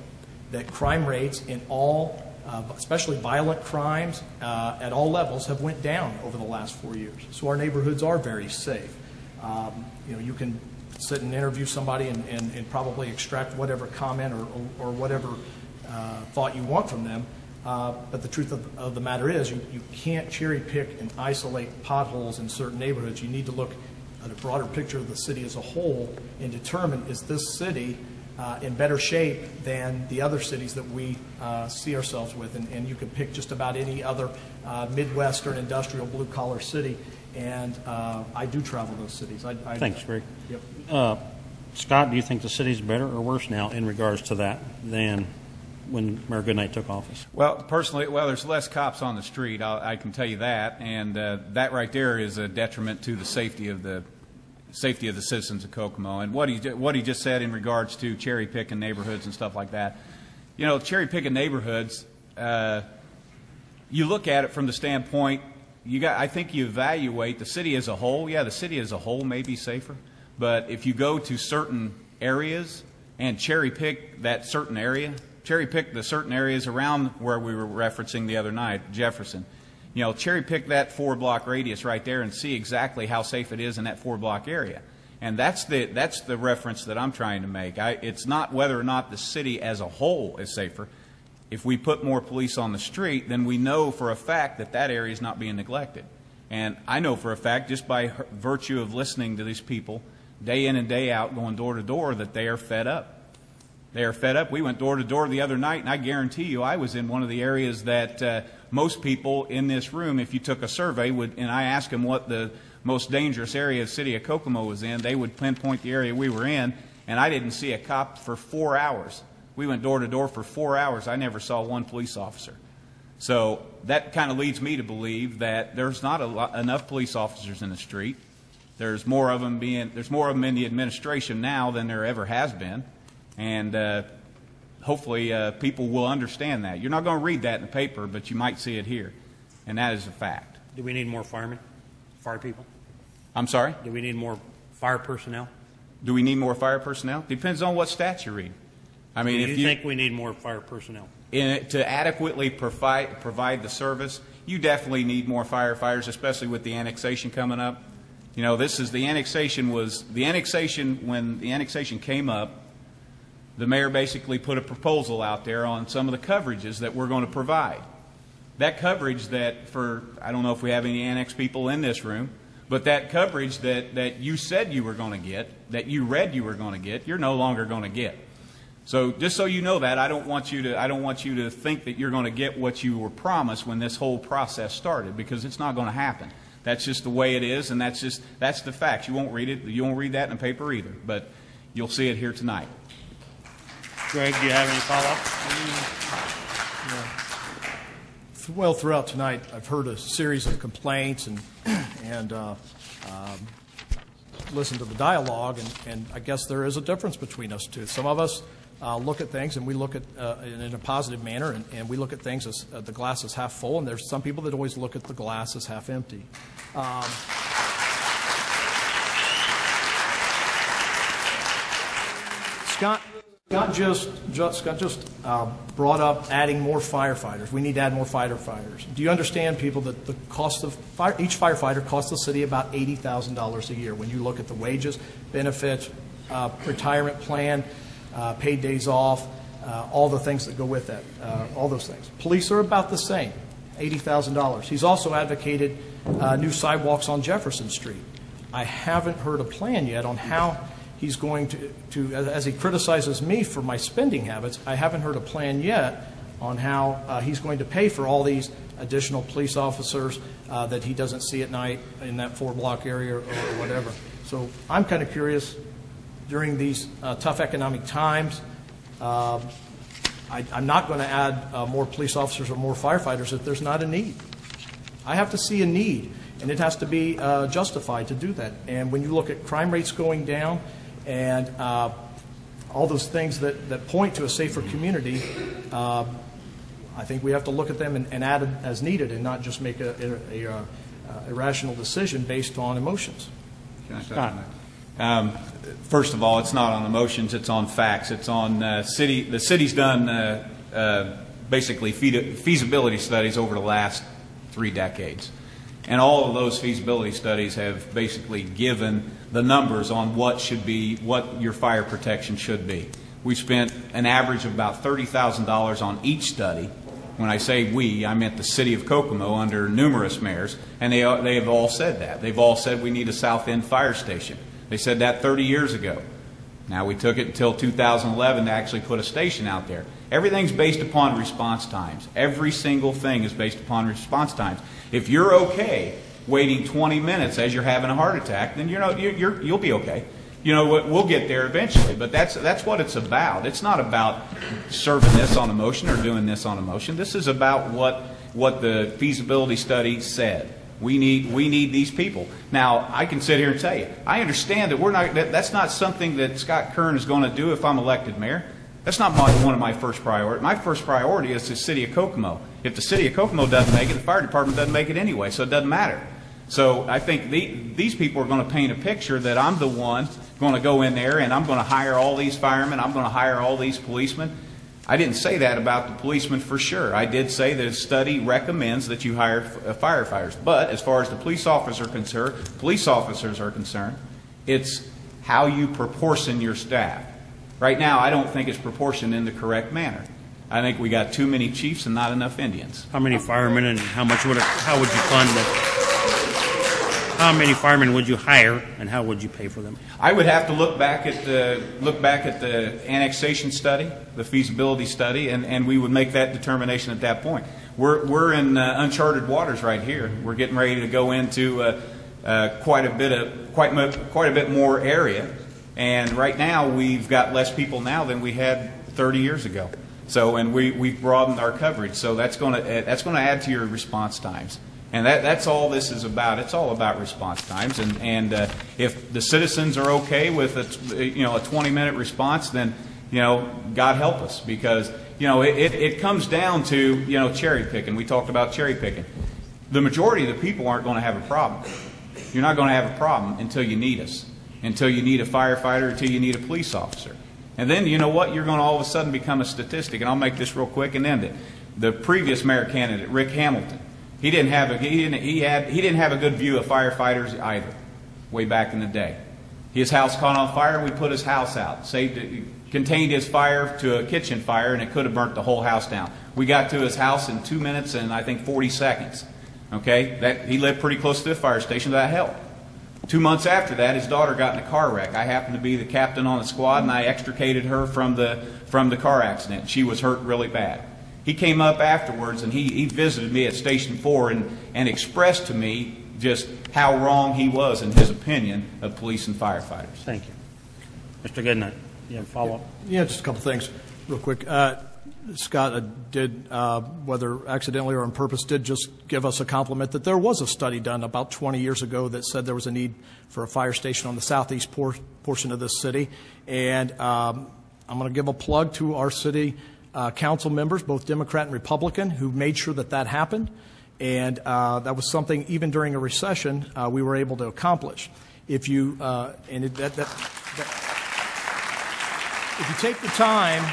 that crime rates in all, especially violent crimes at all levels, have went down over the last 4 years. So our neighborhoods are very safe. You can sit and interview somebody and probably extract whatever comment or whatever thought you want from them. But the truth of the matter is you can't cherry pick and isolate potholes in certain neighborhoods. You need to look at a broader picture of the city as a whole and determine, is this city in better shape than the other cities that we see ourselves with. And you can pick just about any other Midwestern industrial blue-collar city, and I do travel those cities. Thanks, Greg. Yep. Scott, do you think the city's better or worse now in regards to that than when Mayor Goodnight took office? Well, personally, there's less cops on the street. I can tell you that, and that right there is a detriment to the safety of the citizens of Kokomo. And what he just said in regards to cherry picking neighborhoods and stuff like that, cherry picking neighborhoods, you look at it from the standpoint I think you evaluate the city as a whole. Yeah, the city as a whole may be safer, but if you go to certain areas and cherry pick that certain area, cherry pick the certain areas around where we were referencing the other night, Jefferson. Cherry pick that 4-block radius right there and see exactly how safe it is in that 4-block area. And that's the reference that I'm trying to make. It's not whether or not the city as a whole is safer. If we put more police on the street, then we know for a fact that that area is not being neglected. And I know for a fact, just by virtue of listening to these people day in and day out, going door to door, that they are fed up. They are fed up. We went door to door the other night, and I guarantee you I was in one of the areas that most people in this room, if you took a survey, and I asked them what the most dangerous area of the city of Kokomo was in, they would pinpoint the area we were in, and I didn't see a cop for 4 hours. We went door to door for 4 hours. I never saw one police officer. So that kind of leads me to believe that there's not enough police officers in the street. There's more of them in the administration now than there ever has been. And hopefully people will understand that. You're not going to read that in the paper, but you might see it here. And that is a fact. Do we need more firemen? Fire people? I'm sorry? Do we need more fire personnel? Do we need more fire personnel? Depends on what stats you read. I mean, Do you think we need more fire personnel? To adequately provide the service, you definitely need more firefighters, especially with the annexation coming up. This is the annexation when the annexation came up, the mayor basically put a proposal out there on some of the coverages that we're going to provide. That coverage I don't know if we have any annex people in this room, but that coverage that you said you were going to get, that you read you were going to get, you're no longer going to get. So just so you know that, I don't want you to think that you're going to get what you were promised when this whole process started, because it's not going to happen. That's just the way it is, and that's the facts. You won't read it. You won't read that in the paper either, but you'll see it here tonight. Greg, do you have any follow-up? Well, throughout tonight, I've heard a series of complaints and listened to the dialogue, and I guess there is a difference between us two. Some of us look at things, and we look at in a positive manner, and we look at things as the glass is half full, and there's some people that always look at the glass as half empty. Scott just brought up adding more firefighters. We need to add more firefighters. Do you understand, people, that the cost of each firefighter costs the city about $80,000 a year when you look at the wages, benefits, retirement plan, paid days off, all the things that go with that, all those things. Police are about the same, $80,000. He's also advocated new sidewalks on Jefferson Street. I haven't heard a plan yet on how he's going to, as he criticizes me for my spending habits, I haven't heard a plan yet on how he's going to pay for all these additional police officers that he doesn't see at night in that 4-block area or whatever. So I'm kind of curious, during these tough economic times, I'm not going to add more police officers or more firefighters if there's not a need. I have to see a need, and it has to be justified to do that. And when you look at crime rates going down and all those things that point to a safer community, I think we have to look at them and add it as needed, and not just make a irrational decision based on emotions. Can I touch on that? First of all, it's not on emotions, it's on facts. It's on the city's done basically feasibility studies over the last 3 decades. And all of those feasibility studies have basically given the numbers on what your fire protection should be. We spent an average of about $30,000 on each study. When I say we, I meant the city of Kokomo under numerous mayors, and they have all said that. They've all said we need a south end fire station. They said that 30 years ago. Now, we took it until 2011 to actually put a station out there. Everything's based upon response times. Every single thing is based upon response times. If you're okay waiting 20 minutes as you're having a heart attack, then you'll be okay. You know, we'll get there eventually, but that's what it's about. It's not about serving this on emotion or doing this on emotion. This is about what the feasibility study said. We need these people. Now, I can sit here and tell you, I understand that that's not something that Scott Kern is going to do if I'm elected mayor. That's not one of my first priorities. My first priority is the city of Kokomo. If the city of Kokomo doesn't make it, the fire department doesn't make it anyway, so it doesn't matter. So I think these people are going to paint a picture that I'm the one going to go in there and I'm going to hire all these firemen, I'm going to hire all these policemen. I didn't say that about the policemen for sure. I did say that a study recommends that you hire firefighters. But as far as the police officers are concerned, it's how you proportion your staff. Right now, I don't think it's proportioned in the correct manner. I think we got too many chiefs and not enough Indians. How many firemen and how would you fund them? How many firemen would you hire and how would you pay for them? I would have to look back at the annexation study, the feasibility study, and we would make that determination at that point. We're in uncharted waters right here. We're getting ready to go into quite a bit more area, and right now we've got less people now than we had 30 years ago. So, and we've broadened our coverage. So that's going to add to your response times. And that's all this is about. It's all about response times. And if the citizens are okay with a 20-minute response, then God help us, because it comes down to cherry picking. We talked about cherry picking. The majority of the people aren't going to have a problem. You're not going to have a problem until you need us, until you need a firefighter, until you need a police officer. And then you know what? You're going to all of a sudden become a statistic. And I'll make this real quick and end it. The previous mayor candidate, Rick Hamilton. He didn't have a good view of firefighters either, way back in the day. His house caught on fire, and we put his house out. Contained his fire to a kitchen fire, and it could have burnt the whole house down. We got to his house in 2 minutes and I think 40 seconds. Okay, he lived pretty close to the fire station. That helped. 2 months after that, his daughter got in a car wreck. I happened to be the captain on the squad, and I extricated her from the car accident. She was hurt really bad. He came up afterwards and he visited me at Station 4 and expressed to me just how wrong he was in his opinion of police and firefighters. Thank you. Mr. Goodnight, you have a follow-up? Yeah, just a couple things real quick. Scott did, whether accidentally or on purpose, did just give us a compliment that there was a study done about 20 years ago that said there was a need for a fire station on the southeast portion of this city. And I'm going to give a plug to our city council members, both Democrat and Republican, who made sure that happened. And that was something, even during a recession, we were able to accomplish. If you if you take the time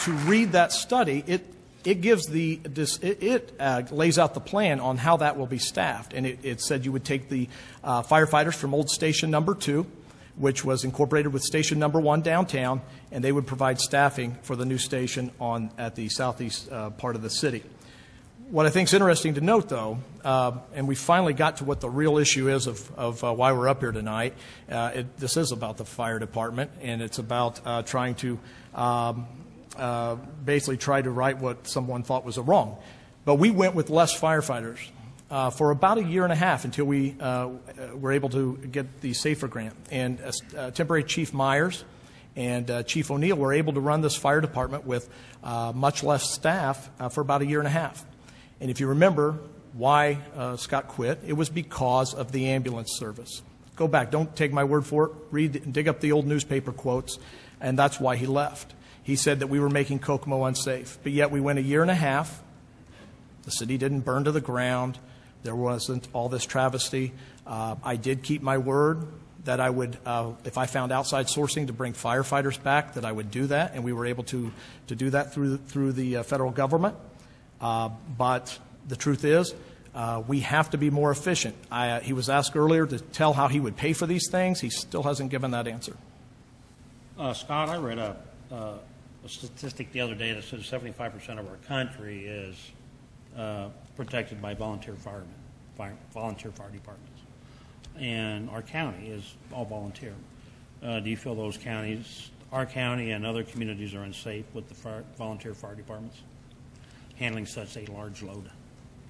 to read that study, it gives it lays out the plan on how that will be staffed. And it said you would take the firefighters from old station number 2, which was incorporated with station number 1 downtown, and they would provide staffing for the new station at the southeast part of the city. What I think is interesting to note, though, and we finally got to what the real issue is of why we're up here tonight. This is about the fire department, and it's about trying to basically try to right what someone thought was a wrong. But we went with less firefighters for about a year and a half until we were able to get the SAFER grant. And temporary Chief Myers and Chief O'Neill were able to run this fire department with much less staff for about a year and a half. And if you remember why Scott quit, it was because of the ambulance service. Go back. Don't take my word for it. Read and dig up the old newspaper quotes, and that's why he left. He said that we were making Kokomo unsafe. But yet we went a year and a half. The city didn't burn to the ground. There wasn't all this travesty. I did keep my word that I would, if I found outside sourcing to bring firefighters back, that I would do that, and we were able to do that through the federal government. But the truth is, we have to be more efficient. He was asked earlier to tell how he would pay for these things. He still hasn't given that answer. Scott, I read a statistic the other day that says 75% of our country is protected by volunteer fire departments, and our county is all volunteer. Do you feel those counties our county and other communities are unsafe with the volunteer fire departments handling such a large load?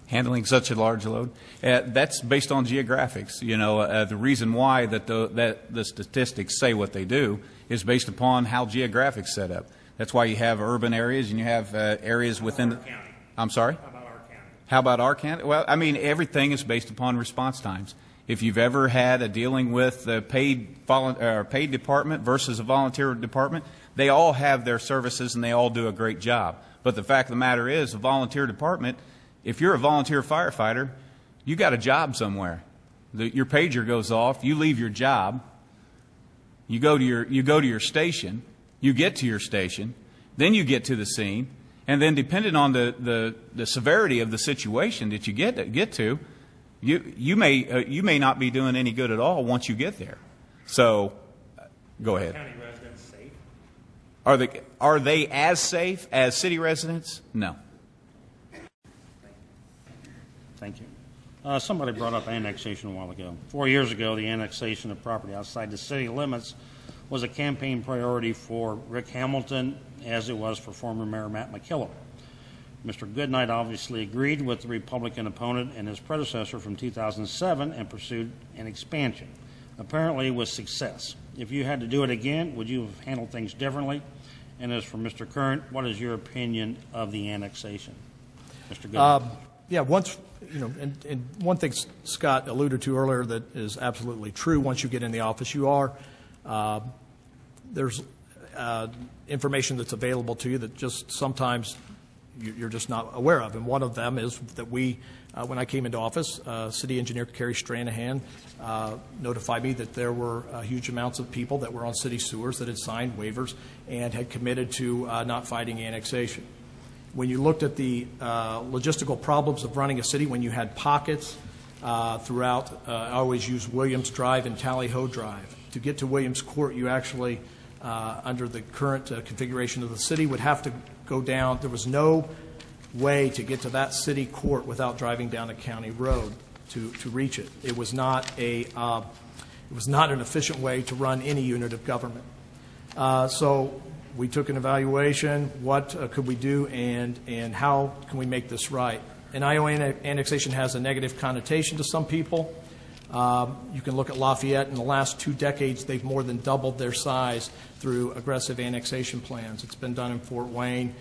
Handling such a large load, that's based on geographics. You know, the reason why that the statistics say what they do is based upon how geographics set up. That's why you have urban areas and you have areas within the county. I'm sorry? How about our county? How about our county? Well, I mean, everything is based upon response times. If you've ever had a dealing with a paid department versus a volunteer department, they all have their services and they all do a great job. But the fact of the matter is, a volunteer department, if you're a volunteer firefighter, you got a job somewhere. Your pager goes off, you leave your job, you go to your station, you get to your station, then you get to the scene, and then depending on the severity of the situation that you get to, you may not be doing any good at all once you get there. So, go ahead. Are county residents safe? Are they as safe as city residents? No. Thank you. Somebody brought up annexation a while ago. 4 years ago, the annexation of property outside the city limits was a campaign priority for Rick Hamilton, as it was for former Mayor Matt McKillop. Mr. Goodnight obviously agreed with the Republican opponent and his predecessor from 2007 and pursued an expansion, apparently with success. If you had to do it again, would you have handled things differently? And as for Mr. Kern, what is your opinion of the annexation? Mr. Goodnight. Yeah, once, you know, and one thing Scott alluded to earlier that is absolutely true, once you get in the office, there's information that's available to you that just sometimes you're just not aware of. And one of them is that when I came into office, City Engineer Kerry Stranahan notified me that there were huge amounts of people that were on city sewers that had signed waivers and had committed to not fighting annexation. When you looked at the logistical problems of running a city, when you had pockets throughout, I always use Williams Drive and Tally Ho Drive. To get to Williams Court, you actually, under the current configuration of the city, would have to go down. There was no way to get to that city court without driving down a county road to reach it. It was not an efficient way to run any unit of government. So we took an evaluation, what could we do, and how can we make this right? And IO annexation has a negative connotation to some people. You can look at Lafayette. In the last 2 decades, they've more than doubled their size through aggressive annexation plans. It's been done in Fort Wayne.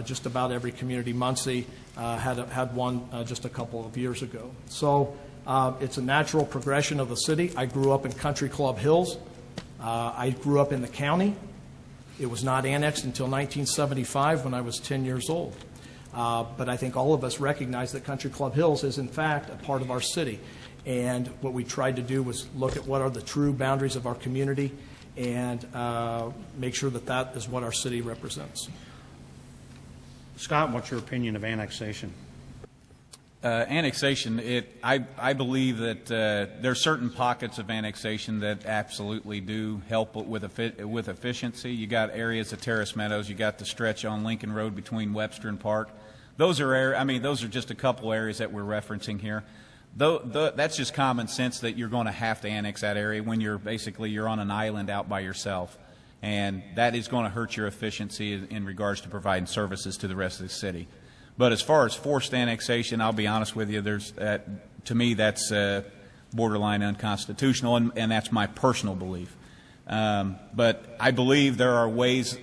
Just about every community. Muncie had one just a couple of years ago. So it's a natural progression of the city. I grew up in Country Club Hills. I grew up in the county. It was not annexed until 1975 when I was 10 years old. But I think all of us recognize that Country Club Hills is, in fact, a part of our city. And what we tried to do was look at what are the true boundaries of our community and make sure that that is what our city represents. Scott, what's your opinion of annexation? Annexation, I believe that there are certain pockets of annexation that absolutely do help with efficiency. You got areas of Terrace Meadows. You got the stretch on Lincoln Road between Webster and Park. Those are just a couple areas that we're referencing here. That's just common sense that you're going to have to annex that area when you're on an island out by yourself. And that is going to hurt your efficiency in regards to providing services to the rest of the city. But as far as forced annexation, I'll be honest with you, to me that's borderline unconstitutional, and that's my personal belief. But I believe there are ways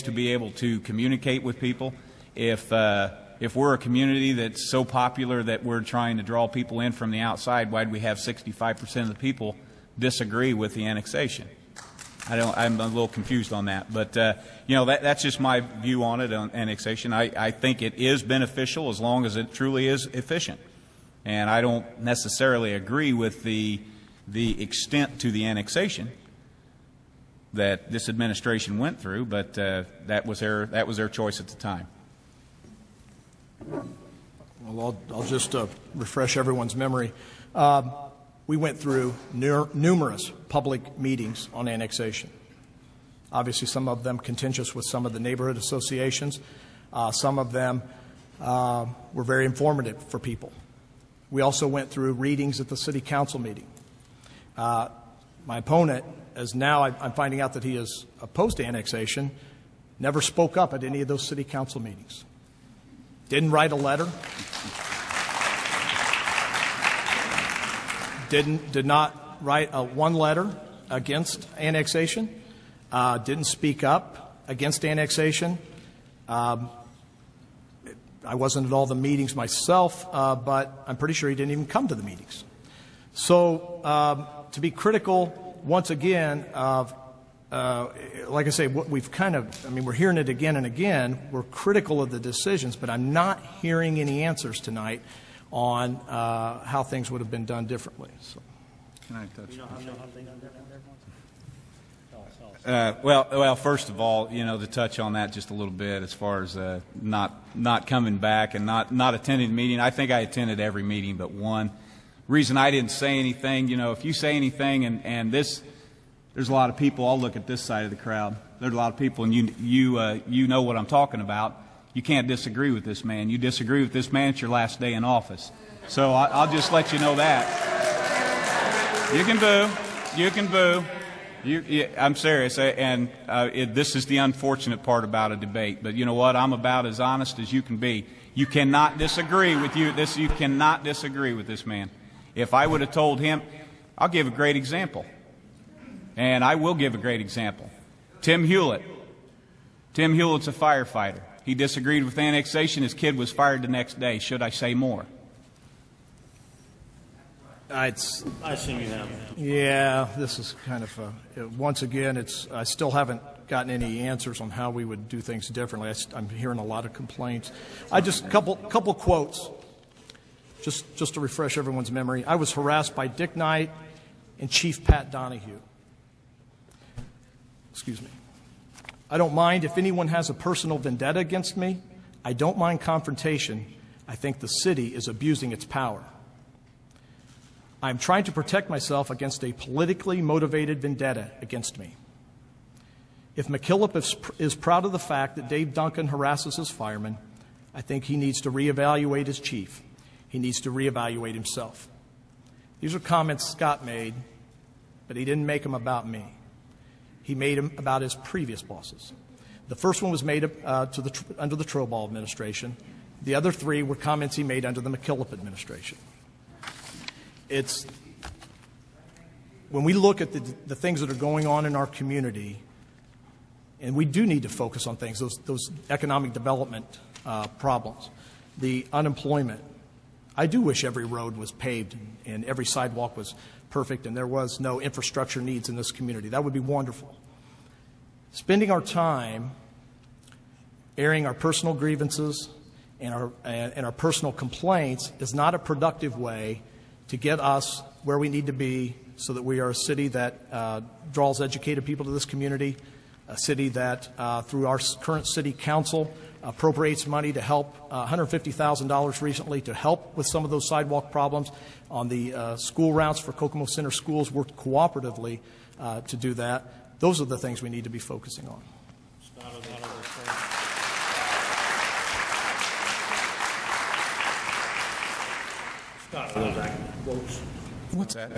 to be able to communicate with people. If we're a community that's so popular that we're trying to draw people in from the outside, why do we have 65% of the people disagree with the annexation? I'm a little confused on that, but that's just my view on it, on annexation. I think it is beneficial as long as it truly is efficient, and I don't necessarily agree with the extent to the annexation that this administration went through, but that was their choice at the time. Well, I'll just refresh everyone's memory. We went through numerous public meetings on annexation. Obviously, some of them contentious with some of the neighborhood associations. Some of them were very informative for people. We also went through readings at the city council meeting. My opponent, as now I'm finding out that he is opposed to annexation, never spoke up at any of those city council meetings. Didn't write a letter. Did not write one letter against annexation. Didn't speak up against annexation. I wasn't at all the meetings myself, but I'm pretty sure he didn't even come to the meetings. So to be critical, once again, of, like I say, what we've we're hearing it again and again. We're critical of the decisions, but I'm not hearing any answers tonight on how things would have been done differently. So. Can I touch? Well, first of all, to touch on that just a little bit, as far as not coming back and not attending the meeting. I think I attended every meeting but one. Reason I didn't say anything, if you say anything and there's a lot of people. I'll look at this side of the crowd. There's a lot of people, and you know what I'm talking about. You can't disagree with this man. You disagree with this man, it's your last day in office. So I'll just let you know that. You can boo. You can boo. I'm serious, and this is the unfortunate part about a debate. But you know what? I'm about as honest as you can be. You cannot disagree with you cannot disagree with this man. If I would have told him, I'll give a great example. And I will give a great example. Tim Hewlett. Tim Hewlett's a firefighter. He disagreed with annexation. His kid was fired the next day. Should I say more? I assume you have. Yeah, this is kind of once again. I still haven't gotten any answers on how we would do things differently. I'm hearing a lot of complaints. Couple quotes, just to refresh everyone's memory. I was harassed by Dick Knight and Chief Pat Donahue. Excuse me. I don't mind if anyone has a personal vendetta against me. I don't mind confrontation. I think the city is abusing its power. I'm trying to protect myself against a politically motivated vendetta against me. If McKillop is proud of the fact that Dave Duncan harasses his firemen, I think he needs to reevaluate his chief. He needs to reevaluate himself. These are comments Scott made, but he didn't make them about me. He made them about his previous bosses. The first one was made under the Troball administration. The other three were comments he made under the McKillop administration. When we look at the things that are going on in our community, and we do need to focus on things, those economic development problems, the unemployment. I do wish every road was paved and every sidewalk was perfect and there was no infrastructure needs in this community. That would be wonderful. Spending our time airing our personal grievances and our personal complaints is not a productive way to get us where we need to be so that we are a city that draws educated people to this community, a city that, through our current city council, appropriates money to help, $150,000 recently to help with some of those sidewalk problems on the school routes for Kokomo Center schools, worked cooperatively to do that. Those are the things we need to be focusing on. Scott, are those accurate quotes? What's that?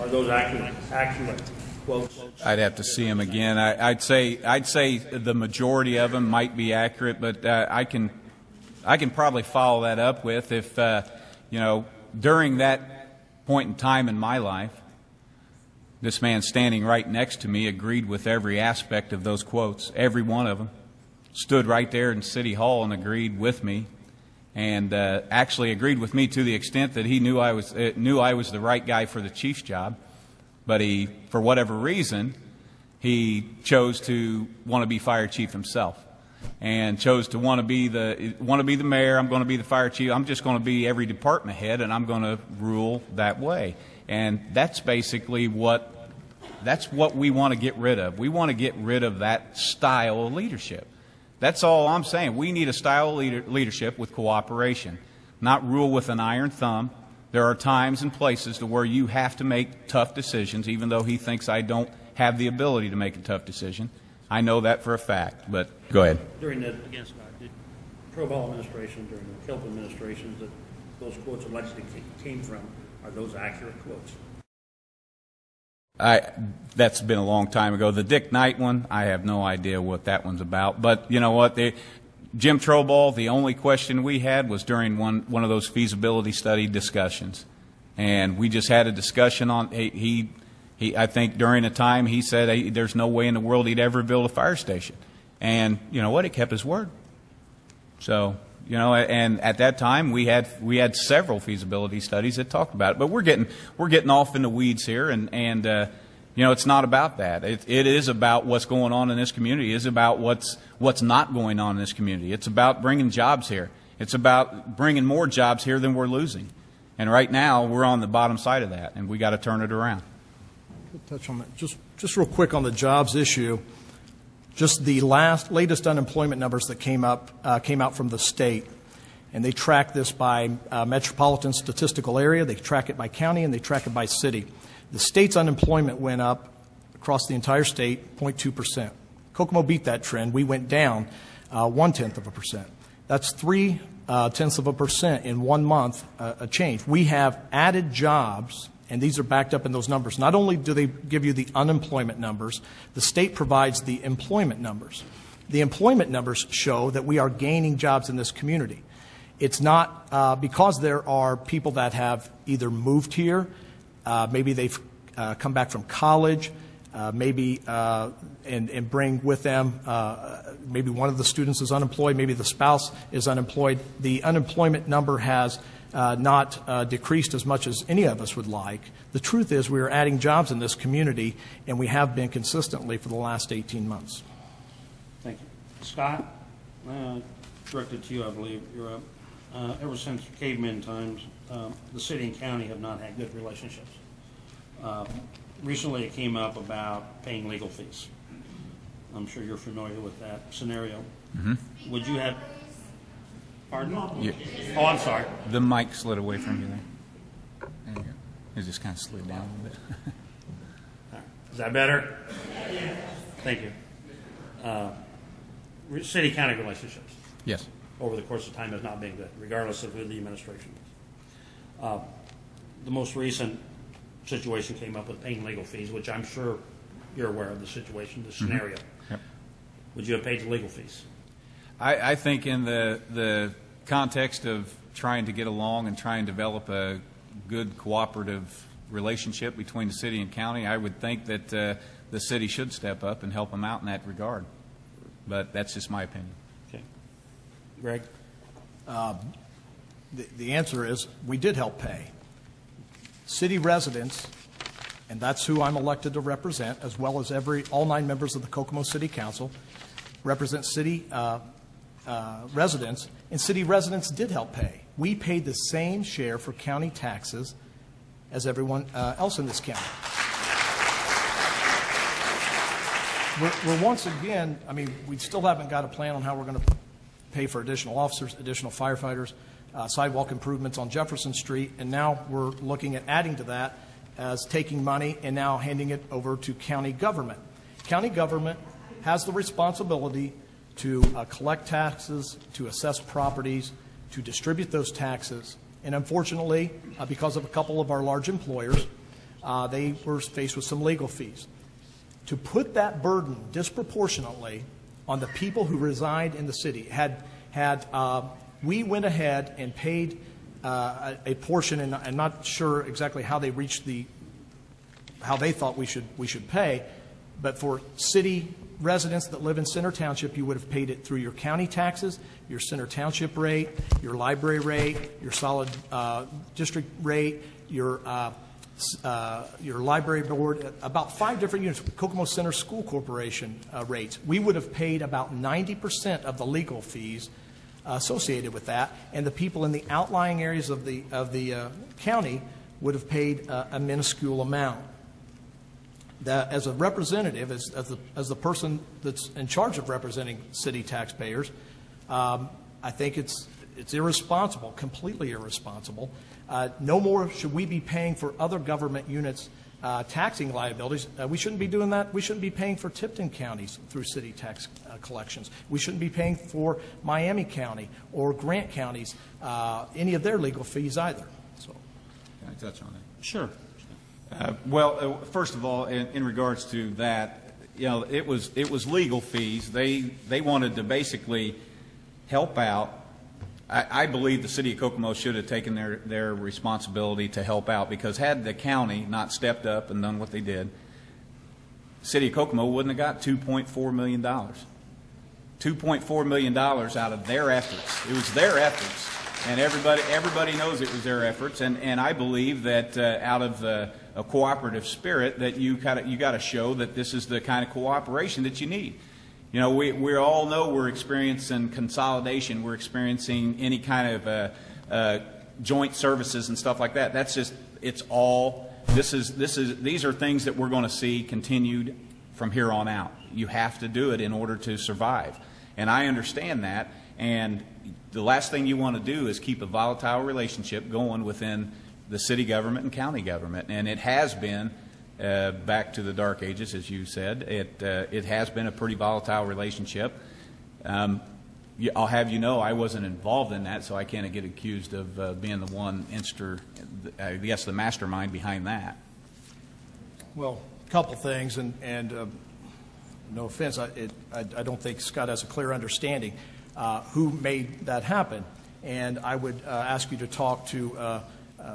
Are those accurate quotes? I'd have to see them again. I'd say the majority of them might be accurate, but I can probably follow that up with if during that point in time in my life, this man standing right next to me agreed with every aspect of those quotes, every one of them. Stood right there in City Hall and agreed with me, and actually agreed with me to the extent that he knew I was the right guy for the chief's job. But he, for whatever reason, he chose to want to be fire chief himself, and chose to want to be the mayor. I'm going to be the fire chief. I'm just going to be every department head, and I'm going to rule that way. And that's basically what we want to get rid of. We want to get rid of that style of leadership. That's all I'm saying. We need a style of leadership with cooperation, not rule with an iron thumb. There are times and places to where you have to make tough decisions, even though he thinks I don't have the ability to make a tough decision. I know that for a fact, but go ahead. During the Troball administration, during the McKillop administration, that those quotes allegedly came from, are those accurate quotes? That's been a long time ago. The Dick Knight one, I have no idea what that one's about. But you know what? Jim Troball, the only question we had was during one of those feasibility study discussions. And we just had a discussion on, I think during a time he said hey, there's no way in the world he'd ever build a fire station. And you know what? He kept his word. So, you know, and at that time we had several feasibility studies that talked about it. But we're getting off in the weeds here, and you know, it's not about that. It is about what's going on in this community. It is about what's not going on in this community. It's about bringing jobs here. It's about bringing more jobs here than we're losing. And right now we're on the bottom side of that, and we got to turn it around. Touch on that just real quick on the jobs issue. Just the latest unemployment numbers that came out from the state, and they track this by metropolitan statistical area, they track it by county, and they track it by city. The state's unemployment went up across the entire state 0.2%. Kokomo beat that trend. We went down 0.1%. That's 0.3% in 1 month, a change. We have added jobs, and these are backed up in those numbers. Not only do they give you the unemployment numbers, the state provides the employment numbers. The employment numbers show that we are gaining jobs in this community. It's not because there are people that have either moved here, maybe they've come back from college, maybe and bring with them, maybe one of the students is unemployed, maybe the spouse is unemployed. The unemployment number has not decreased as much as any of us would like. The truth is we are adding jobs in this community, and we have been consistently for the last 18 months. Thank you. Scott, directed to you, I believe. You're up. Ever since caveman times, the city and county have not had good relationships. Recently it came up about paying legal fees. I'm sure you're familiar with that scenario. Mm-hmm. Would you have... Pardon? Yeah. Oh, I'm sorry. The mic slid away from you there. There you go. It just kind of slid down a little bit. Is that better? Thank you. City-county relationships. Yes. Over the course of time has not been good, regardless of who the administration is. The most recent situation came up with paying legal fees, which I'm sure you're aware of the situation, the scenario. Mm-hmm. Yep. Would you have paid the legal fees? I think in the context of trying to get along and trying to develop a good cooperative relationship between the city and county, I would think that the city should step up and help them out in that regard. But that's just my opinion. Okay. Greg? The answer is we did help pay. City residents, and that's who I'm elected to represent, as well as all 9 members of the Kokomo City Council, represent city residents, and city residents did help pay. We paid the same share for county taxes as everyone else in this county. We're once again, I mean, we still haven't got a plan on how we're going to pay for additional officers, additional firefighters, sidewalk improvements on Jefferson Street, and now we're looking at adding to that as taking money and now handing it over to county government. County government has the responsibility to collect taxes, to assess properties, to distribute those taxes. And unfortunately, because of a couple of our large employers, they were faced with some legal fees. To put that burden disproportionately on the people who reside in the city, we went ahead and paid a portion, and I'm not sure exactly how they reached how they thought we should pay, but for city residents that live in Center Township, you would have paid it through your county taxes, your Center Township rate, your library rate, your solid district rate, your library board, about 5 different units, Kokomo Center School Corporation rates. We would have paid about 90% of the legal fees associated with that, and the people in the outlying areas of the county would have paid a minuscule amount. That, as a representative, as the person that's in charge of representing city taxpayers, I think it's irresponsible, completely irresponsible. No more should we be paying for other government units' taxing liabilities. We shouldn't be doing that. We shouldn't be paying for Tipton counties through city tax collections. We shouldn't be paying for Miami County or Grant counties, any of their legal fees either. So, can I touch on that? Sure. First of all, in regards to that, it was legal fees. They wanted to basically help out. I believe the city of Kokomo should have taken their responsibility to help out, because had the county not stepped up and done what they did, the city of Kokomo wouldn't have got $2.4 million. $2.4 million out of their efforts. It was their efforts, and everybody knows it was their efforts. And I believe that out of a cooperative spirit, that you got to show that this is the kind of cooperation that you need. We all know we're experiencing consolidation. We're experiencing any kind of joint services and stuff like that. That's just, it's all, these are things that we're going to see continued from here on out. You have to do it in order to survive. And I understand that. And the last thing you want to do is keep a volatile relationship going within the city government and county government. And it has been, back to the dark ages, as you said, it has been a pretty volatile relationship. I'll have you know I wasn't involved in that, so I can't get accused of being the one, the mastermind behind that. Well, a couple things, and no offense, I don't think Scott has a clear understanding who made that happen. And I would ask you to talk to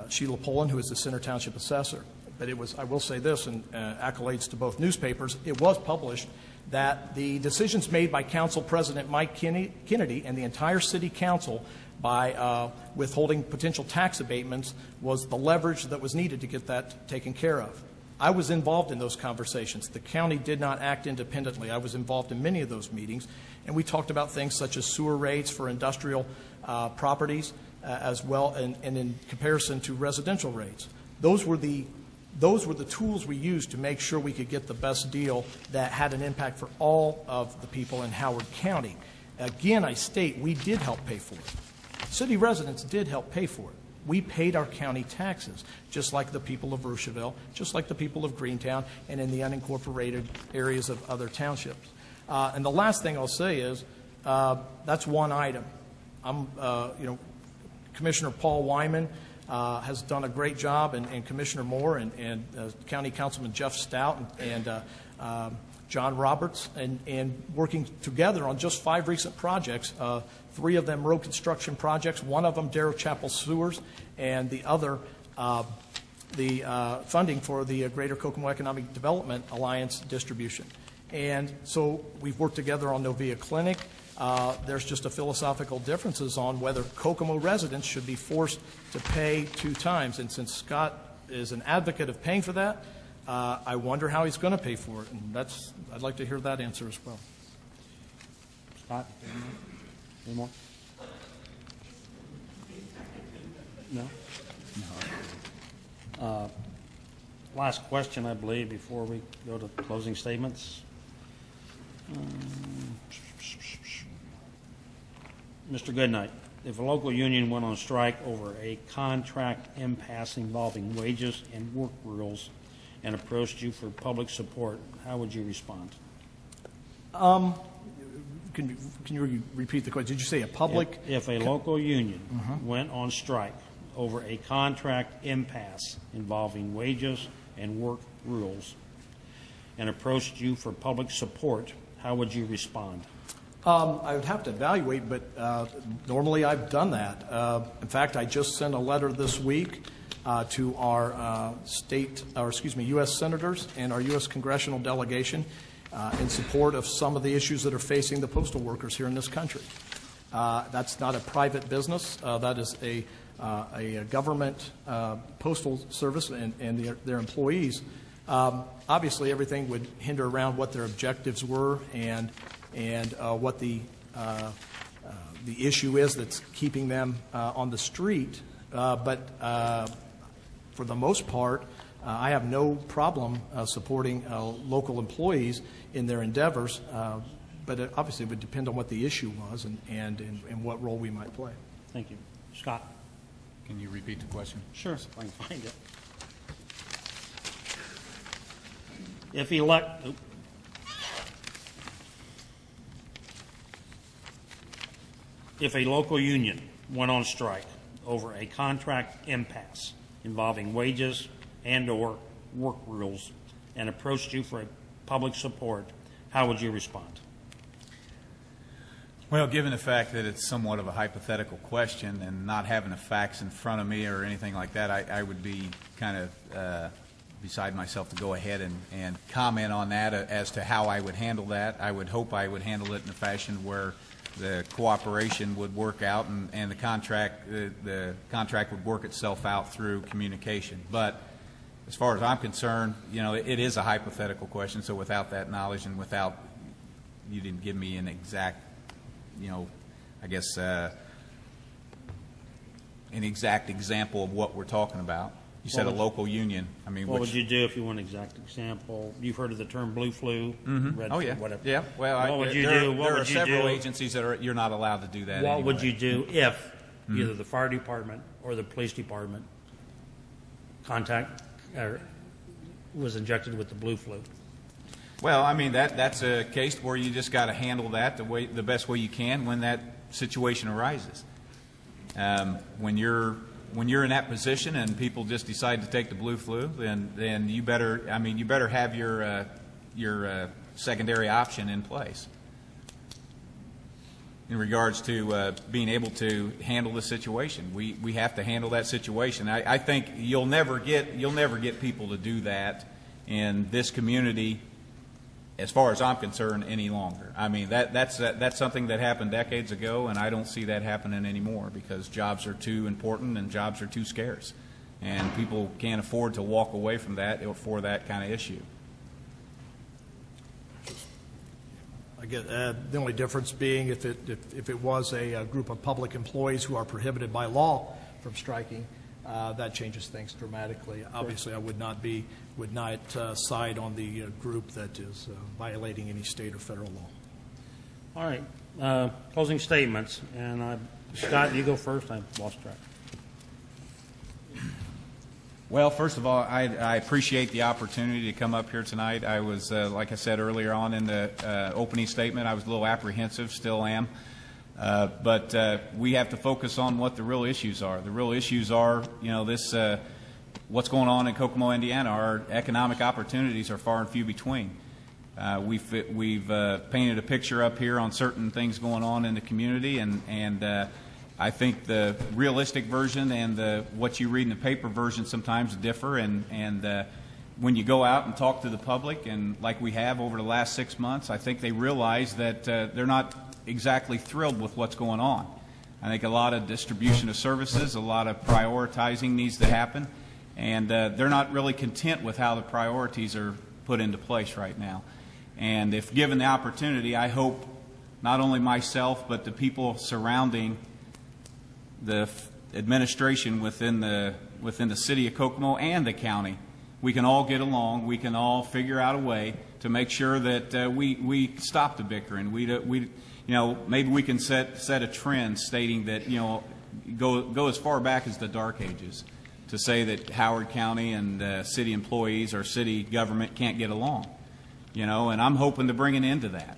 Sheila Pullen, who is the Center Township Assessor. But it was, I will say this, and accolades to both newspapers, it was published that the decisions made by Council President Mike Kennedy and the entire City Council by withholding potential tax abatements was the leverage that was needed to get that taken care of. I was involved in those conversations. The county did not act independently. I was involved in many of those meetings, and we talked about things such as sewer rates for industrial properties as well, and in comparison to residential rates. Those were the tools we used to make sure we could get the best deal that had an impact for all of the people in Howard County. Again, I state we did help pay for it. City residents did help pay for it. We paid our county taxes, just like the people of Rocheville, just like the people of Greentown, and in the unincorporated areas of other townships. And the last thing I'll say is that's one item. Commissioner Paul Wyman has done a great job, and Commissioner Moore and County Councilman Jeff Stout and John Roberts, and working together on just 5 recent projects, 3 of them road construction projects, one of them Darrow Chapel sewers, and the other the funding for the Greater Kokomo Economic Development Alliance distribution. And so we've worked together on Novia Clinic. There's just a philosophical differences on whether Kokomo residents should be forced to pay 2 times. And since Scott is an advocate of paying for that, I wonder how he's going to pay for it. And I'd like to hear that answer as well. Scott, any more? No? No. Last question, I believe, before we go to closing statements. Mr. Goodnight, if a local union went on strike over a contract impasse involving wages and work rules and approached you for public support, how would you respond? Can you repeat the question? Did you say a public? If a local union went on strike over a contract impasse involving wages and work rules and approached you for public support, how would you respond? I would have to evaluate, but normally I've done that. In fact, I just sent a letter this week to our U.S. senators and our U.S. congressional delegation in support of some of the issues that are facing the postal workers here in this country. That's not a private business. That is a government postal service and their employees. Obviously, everything would hinder around what their objectives were and what the issue is that's keeping them on the street. But for the most part, I have no problem supporting local employees in their endeavors. But it obviously would depend on what the issue was and what role we might play. Thank you. Scott? Can you repeat the question? Sure, if I can find it. If a local union went on strike over a contract impasse involving wages and/or work rules and approached you for public support, how would you respond? Well, given the fact that it's somewhat of a hypothetical question and not having the facts in front of me or anything like that, I would be kind of beside myself to go ahead and comment on that as to how I would handle that. I would hope I would handle it in a fashion where the cooperation would work out and the contract would work itself out through communication. But as far as I'm concerned, it is a hypothetical question. So without that knowledge and without you didn't give me an exact, I guess an exact example of what we're talking about. You said a local union. I mean, what would you do if you want an exact example? You've heard of the term blue flu, red oh flu, yeah, whatever. Yeah. Well, what would you do? There are several agencies that you're not allowed to do that. What anyway. would you do if either the fire department or the police department was injected with the blue flu? Well, I mean that's a case where you just got to handle that the best way you can when that situation arises. When you're in that position and people just decide to take the blue flu, then you better have your secondary option in place in regards to being able to handle the situation. We have to handle that situation. I think you'll never get people to do that in this community, as far as I'm concerned, any longer. I mean, that's something that happened decades ago, and I don't see that happening anymore because jobs are too important and jobs are too scarce, and people can't afford to walk away from that for that kind of issue. I get the only difference being if it was a group of public employees who are prohibited by law from striking, that changes things dramatically. Obviously, I would not side on the group that is violating any state or federal law. All right. Closing statements. And Scott, you go first. I lost track. Well, first of all, I appreciate the opportunity to come up here tonight. I was, like I said earlier on in the opening statement, I was a little apprehensive, still am. But we have to focus on what the real issues are. The real issues are, what's going on in Kokomo, Indiana. Our economic opportunities are far and few between. We've painted a picture up here on certain things going on in the community, and I think the realistic version and what you read in the paper version sometimes differ. And when you go out and talk to the public, and like we have over the last 6 months, I think they realize that they're not exactly thrilled with what's going on. I think a lot of distribution of services, a lot of prioritizing needs to happen, and they're not really content with how the priorities are put into place right now. And if given the opportunity, I hope not only myself but the people surrounding the administration within the city of Kokomo and the county, we can all get along. We can all figure out a way to make sure that we stop the bickering. Maybe we can set a trend stating that go as far back as the Dark Ages to say that Howard County and city employees or city government can't get along. And I'm hoping to bring an end to that.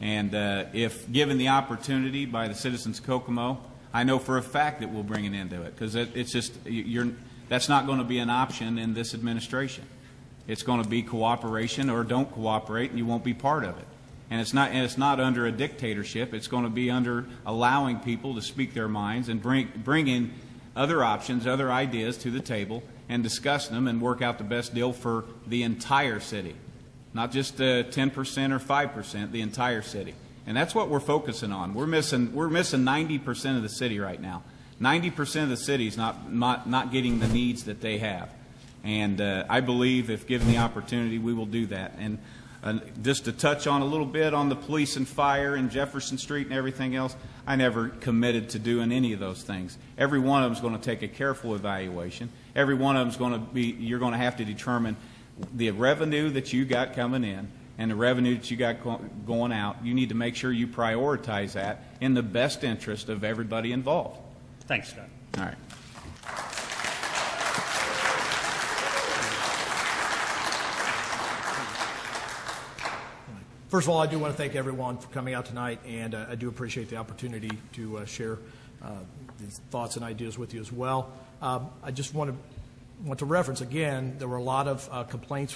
And if given the opportunity by the citizens of Kokomo, I know for a fact that we'll bring an end to it, because it's just that's not going to be an option in this administration. It's going to be cooperation or don't cooperate, and you won't be part of it. And it's not under a dictatorship. It's going to be under allowing people to speak their minds and bring in other options, other ideas to the table, and discuss them and work out the best deal for the entire city, not just 10% or 5%, the entire city. And that's what we're focusing on. We're missing 90% of the city right now. 90% of the city is not getting the needs that they have. And I believe if given the opportunity, we will do that. And just to touch on a little bit on the police and fire and Jefferson Street and everything else, I never committed to doing any of those things. Every one of them is going to take a careful evaluation. Every one of them is going to be, you're going to have to determine the revenue that you got coming in and the revenue that you got going out. You need to make sure you prioritize that in the best interest of everybody involved. Thanks, Scott. All right. First of all, I do want to thank everyone for coming out tonight, and I do appreciate the opportunity to share these thoughts and ideas with you as well. I just want to want to reference, again, there were a lot of complaints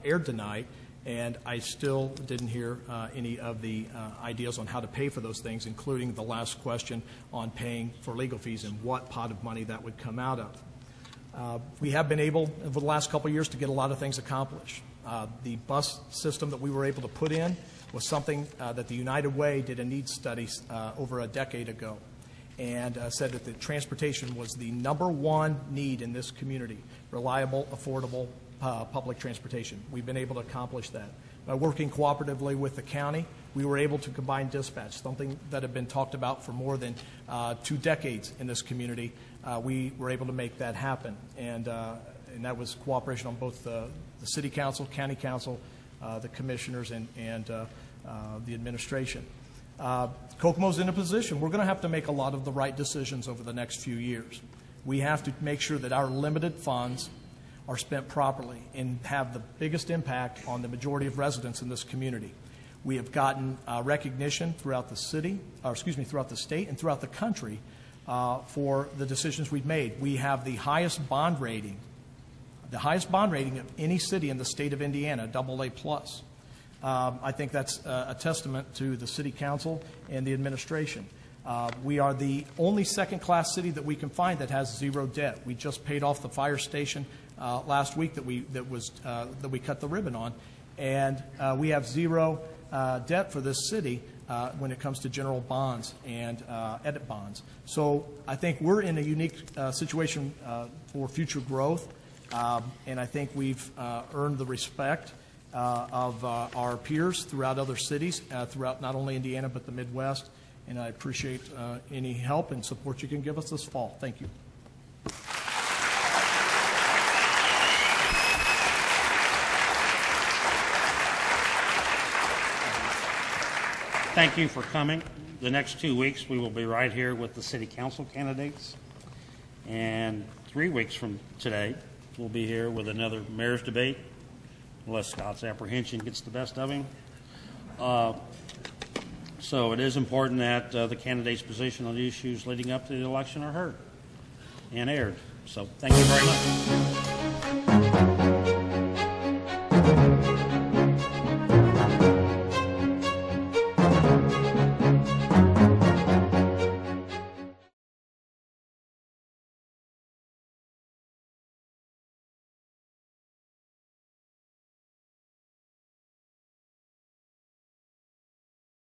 aired tonight, and I still didn't hear any of the ideas on how to pay for those things, including the last question on paying for legal fees and what pot of money that would come out of. We have been able, over the last couple of years, to get a lot of things accomplished. The bus system that we were able to put in was something that the United Way did a needs study over a decade ago, and said that the transportation was the #1 need in this community: reliable, affordable public transportation. We've been able to accomplish that. By working cooperatively with the county, we were able to combine dispatch, something that had been talked about for more than 2 decades in this community. We were able to make that happen, and that was cooperation on both the city council, county council, the commissioners, and the administration. Kokomo's in a position, we're going to have to make a lot of the right decisions over the next few years. We have to make sure that our limited funds are spent properly and have the biggest impact on the majority of residents in this community. We have gotten recognition throughout the city, throughout the state and throughout the country for the decisions we've made. We have the highest bond rating of any city in the state of Indiana, AA+. I think that's a testament to the city council and the administration. We are the only second-class city that we can find that has 0 debt. We just paid off the fire station last week that we cut the ribbon on, and we have 0 debt for this city when it comes to general bonds and edit bonds. So I think we're in a unique situation for future growth, and I think we've earned the respect of our peers throughout other cities, throughout not only Indiana but the Midwest. And I appreciate any help and support you can give us this fall. Thank you. Thank you for coming. The next 2 weeks we will be right here with the city council candidates. And 3 weeks from today we'll be here with another mayor's debate, unless Scott's apprehension gets the best of him. So it is important that the candidate's position on the issues leading up to the election are heard and aired. So thank you very much.